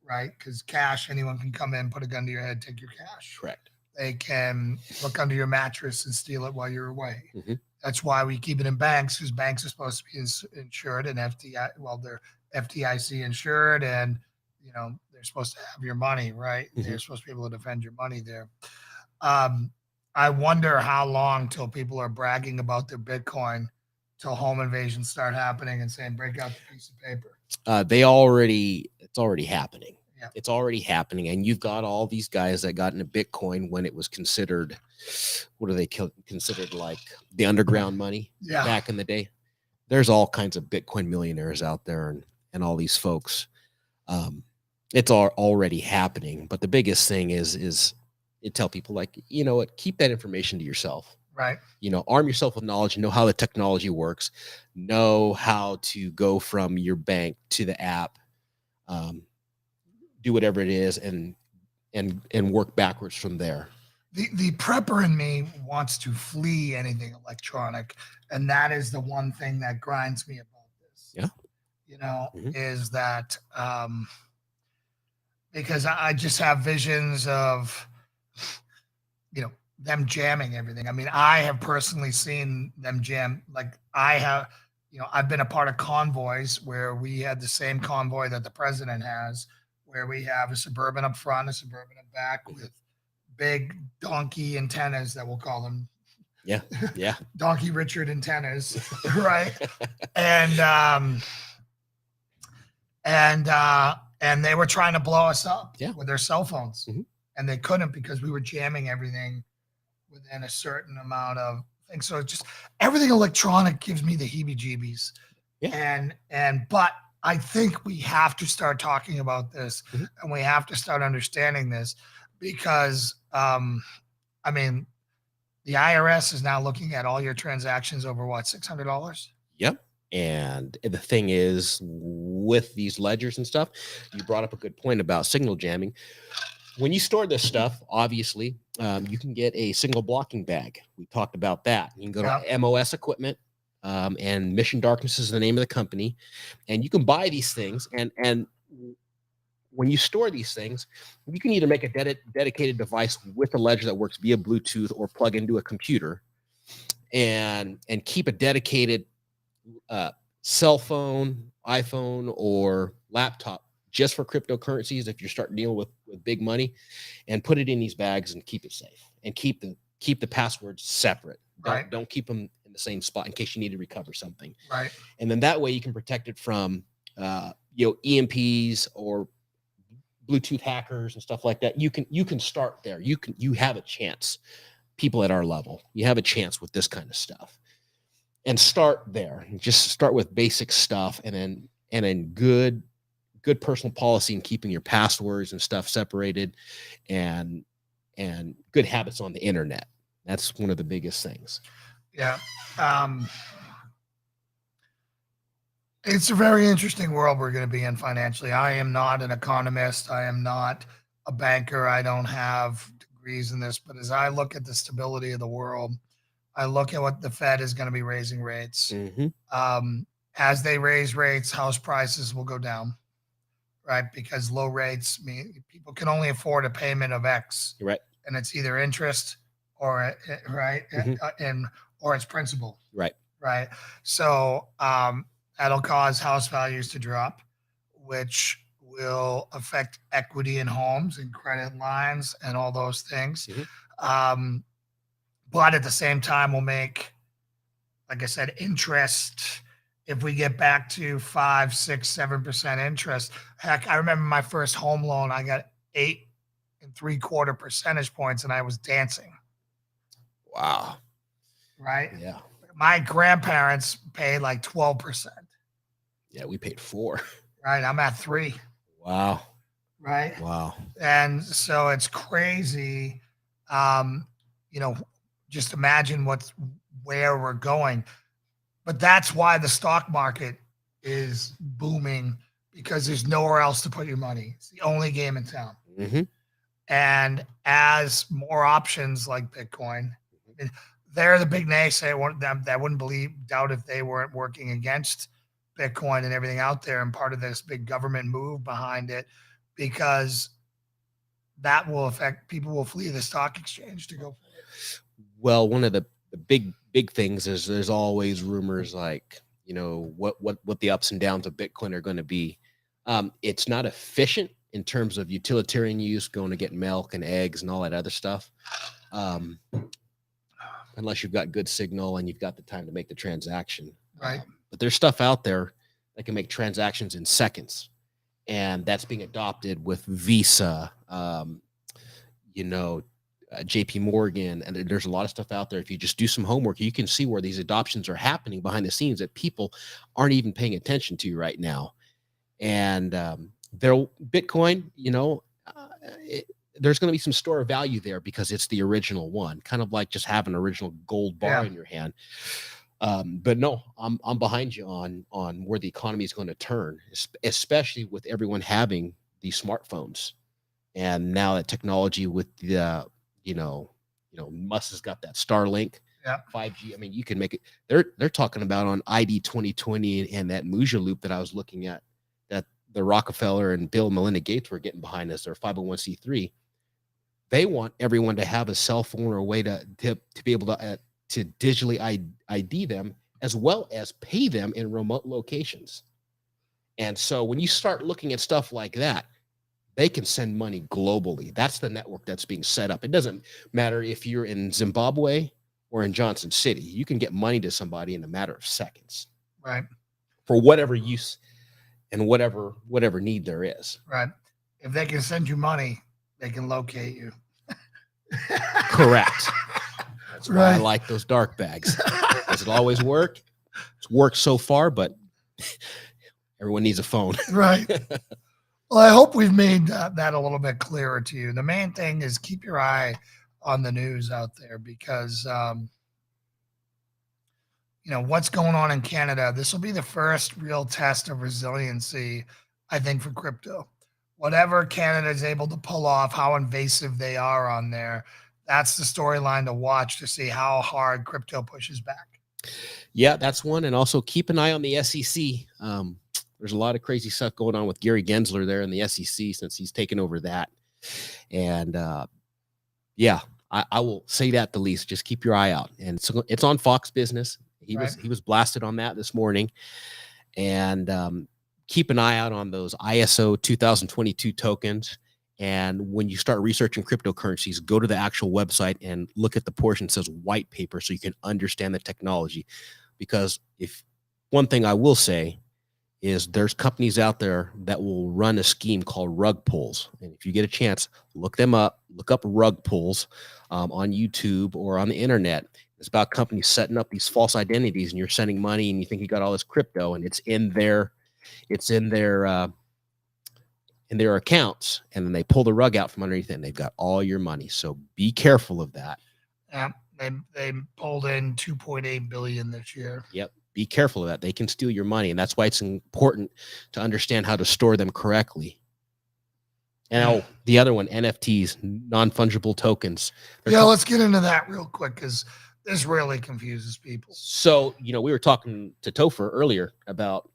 right? Because cash, anyone can come in, put a gun to your head, take your cash. Correct. They can look under your mattress and steal it while you're away. Mm-hmm. That's why we keep it in banks, because banks are supposed to be insured and they're FDIC insured, and they're supposed to have your money, right? Mm-hmm. They're supposed to be able to defend your money there. I wonder how long till people are bragging about their Bitcoin, till home invasions start happening and saying, break out the piece of paper. It's already happening. Yeah. It's already happening. And you've got all these guys that got into Bitcoin when it was considered, what are they considered, like the underground money back in the day? There's all kinds of Bitcoin millionaires out there, and all these folks. It's already happening. But the biggest thing is you tell people, like, keep that information to yourself. Right. Arm yourself with knowledge, know how the technology works, know how to go from your bank to the app, do whatever it is, and work backwards from there. The prepper in me wants to flee anything electronic, and that is the one thing that grinds me about this. Yeah. Mm-hmm. Is that because I just have visions of them jamming everything. I mean, I have personally seen them jam. Like, I've been a part of convoys where we had the same convoy that the president has, where we have a Suburban up front, a Suburban up back, with big donkey antennas, that we'll call them. Yeah. Donkey Richard antennas, right? And they were trying to blow us up with their cell phones. Mm-hmm. And they couldn't, because we were jamming everything within a certain amount of things. So just everything electronic gives me the heebie-jeebies. Yeah. But I think we have to start talking about this, mm-hmm. and we have to start understanding this, because I mean, the IRS is now looking at all your transactions over what, $600? Yep. And the thing is, with these ledgers and stuff, you brought up a good point about signal jamming. When you store this stuff, obviously, you can get a signal blocking bag. We talked about that. You can go to MOS Equipment, and Mission Darkness is the name of the company, and you can buy these things. And when you store these things, you can either make a dedicated device with a ledger that works via Bluetooth, or plug into a computer, and keep a dedicated cell phone, iPhone, or laptop just for cryptocurrencies if you're starting dealing with big money, and put it in these bags and keep it safe, and keep the passwords separate. Right. Don't keep them in the same spot in case you need to recover something. Right. And then that way you can protect it from EMPs or Bluetooth hackers and stuff like that. You can start there. You have a chance. People at our level, you have a chance with this kind of stuff. And start there. Just start with basic stuff, and then good personal policy in keeping your passwords and stuff separated, and good habits on the internet. That's one of the biggest things. Yeah. It's a very interesting world we're going to be in financially. I am not an economist. I am not a banker. I don't have degrees in this, but as I look at the stability of the world, I look at what the Fed is going to be raising rates. Mm-hmm. As they raise rates, house prices will go down, right? Because low rates mean people can only afford a payment of X, right? And it's either interest or right, mm-hmm. or it's principal, right? right? So that'll cause house values to drop, which will affect equity in homes and credit lines and all those things. Um, but at the same time, we'll make, like I said, interest. If we get back to 5, 6, 7% interest, heck, I remember my first home loan, I got 8.75 percentage points, and I was dancing. Wow. Right? Yeah. My grandparents paid like 12%. Yeah, we paid 4. Right? I'm at 3. Wow. Right? Wow. And so it's crazy. You know, just imagine where we're going. But that's why the stock market is booming, because there's nowhere else to put your money. It's the only game in town. And as more options like Bitcoin, they're the big naysayer that wouldn't doubt if they weren't working against Bitcoin and everything out there, and part of this big government move behind it, because that will affect people will flee the stock exchange to go for it. Well, one of the big things is there's always rumors like, you know, what the ups and downs of Bitcoin are going to be. It's not efficient in terms of utilitarian use, going to get milk and eggs and all that other stuff. Unless you've got good signal and you've got the time to make the transaction. Right. But there's stuff out there that can make transactions in seconds. And that's being adopted with Visa, JP Morgan. And there's a lot of stuff out there. If you just do some homework, you can see where these adoptions are happening behind the scenes that people aren't even paying attention to right now. And Bitcoin, there's going to be some store of value there because it's the original one, kind of like just having an original gold bar in your hand. But no, I'm behind you on where the economy is going to turn, especially with everyone having these smartphones. And now that technology with the, Musk has got that Starlink, 5G. I mean, you can make it. They're talking about on ID 2020 and that Muja loop that I was looking at, that the Rockefeller and Bill and Melinda Gates were getting behind us. Their 501c3. They want everyone to have a cell phone or a way to be able to digitally ID them, as well as pay them in remote locations. And so when you start looking at stuff like that, they can send money globally. That's the network that's being set up. It doesn't matter if you're in Zimbabwe or in Johnson City. You can get money to somebody in a matter of seconds. Right. For whatever use and whatever need there is. Right. If they can send you money, they can locate you. Correct. That's why I like those dark bags. Does it always work? It's worked so far, but everyone needs a phone. Right. Well, I hope we've made that a little bit clearer to you. The main thing is keep your eye on the news out there, because, what's going on in Canada, this will be the first real test of resiliency, I think, for crypto. Whatever Canada is able to pull off, how invasive they are on there, that's the storyline to watch to see how hard crypto pushes back. Yeah, that's one. And also keep an eye on the SEC. There's a lot of crazy stuff going on with Gary Gensler there in the SEC since he's taken over that. And I will say that the least. Just keep your eye out. And it's on Fox Business. He was blasted on that this morning. And keep an eye out on those ISO 2022 tokens. And when you start researching cryptocurrencies, go to the actual website and look at the portion that says white paper so you can understand the technology. Because if one thing I will say is there's companies out there that will run a scheme called rug pulls. And if you get a chance, look them up, look up rug pulls on YouTube or on the internet. It's about companies setting up these false identities, and you're sending money and you think you got all this crypto, and it's in their accounts, and then they pull the rug out from underneath it and they've got all your money. So be careful of that. Yeah, they pulled in 2.8 billion this year. Yep. Be careful of that. They can steal your money, and that's why it's important to understand how to store them correctly. And the other one, NFTs, non-fungible tokens. Let's get into that real quick, because this really confuses people. So, we were talking to Topher earlier about,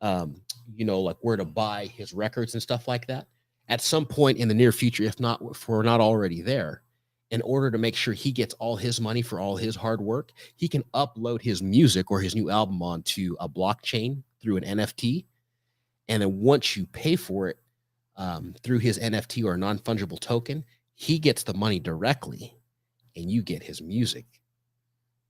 like where to buy his records and stuff like that. At some point in the near future, if we're not already there, in order to make sure he gets all his money for all his hard work, he can upload his music or his new album onto a blockchain through an NFT. And then once you pay for it through his NFT or non-fungible token, he gets the money directly and you get his music.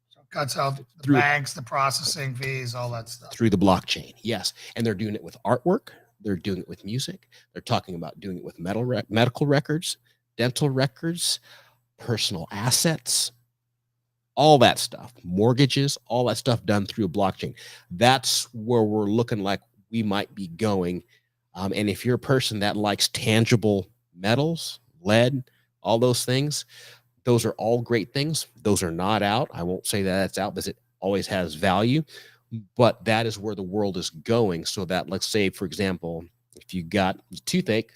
So it cuts out the banks, the processing fees, all that stuff. Through the blockchain, yes. And they're doing it with artwork. They're doing it with music. They're talking about doing it with medical records, dental records, personal assets, all that stuff, mortgages, all that stuff done through a blockchain. That's where we're looking like we might be going. And if you're a person that likes tangible metals, lead, all those things, those are all great things. Those are not out. I won't say that it's out because it always has value, but that is where the world is going. So that, let's say, for example, if you got toothache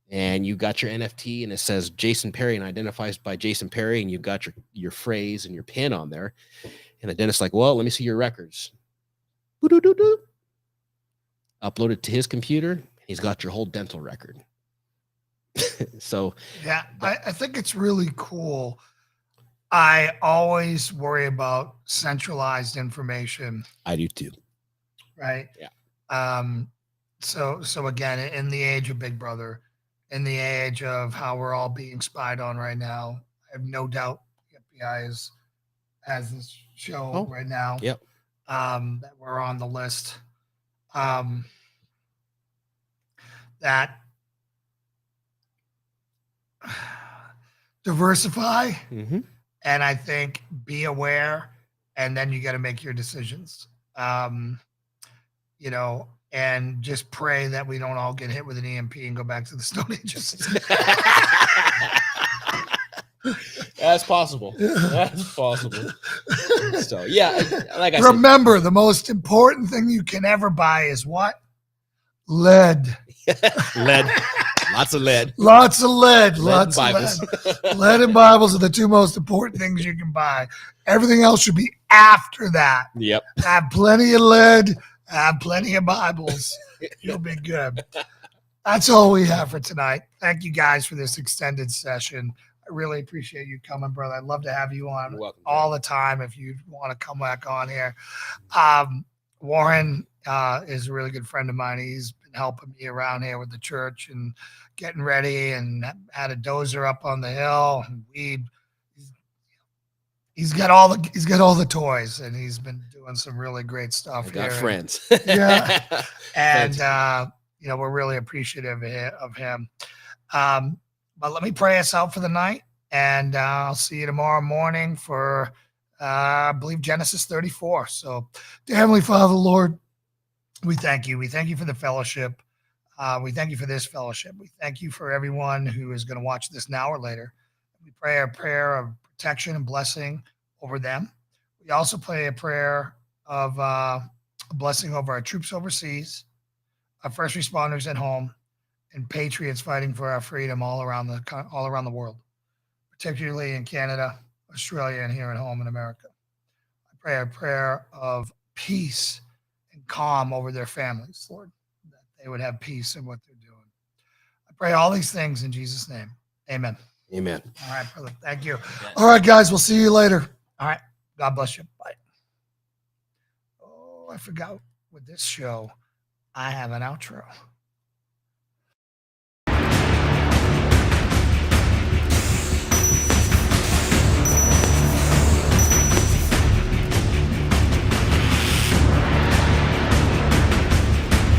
and you got your NFT and it says Jason Perry and identifies by Jason Perry, and you got your phrase and your pin on there, and the dentist's like, well, let me see your records. Upload it to his computer. He's got your whole dental record. So yeah, I think it's really cool. I always worry about centralized information. I do too. Right. Yeah. So again, in the age of Big Brother, in the age of how we're all being spied on right now, I have no doubt the FBI has this show right now. Yep. That we're on the list. That diversify, and I think be aware, and then you got to make your decisions. You know, and just pray that we don't all get hit with an EMP and go back to the Stone Ages. That's possible. That's possible. So yeah, like I remember, the most important thing you can ever buy is what? Lead. Lead. Lots of lead. Lots of lead. Lots of Bibles. Lead. Lead and Bibles are the two most important things you can buy. Everything else should be after that. Yep. Have plenty of lead. Have plenty of Bibles. You'll be good. That's all we have for tonight. Thank you guys for this extended session. I really appreciate you coming, brother. I'd love to have you on all the time if you want to come back on here. Warren is a really good friend of mine. He's been helping me around here with the church and getting ready, and had a dozer up on the hill and weed. He's got all the toys, and he's been doing some really great stuff. I got here. Friends. Yeah. And you know, we're really appreciative of him. But let me pray us out for the night, and I'll see you tomorrow morning for I believe Genesis 34. So, dear Heavenly Father, Lord, we thank you. We thank you for the fellowship. We thank you for this fellowship. We thank you for everyone who is going to watch this now or later. We pray a prayer of protection and blessing over them. We also pray a prayer of a blessing over our troops overseas, our first responders at home, and patriots fighting for our freedom all around the world, particularly in Canada, Australia, and here at home in America. I pray a prayer of peace and calm over their families, Lord, that they would have peace in what they're doing. I pray all these things in Jesus' name. Amen. Amen. All right, brother. Thank you. All right, guys. We'll see you later. All right. God bless you. Bye. Oh, I forgot with this show, I have an outro.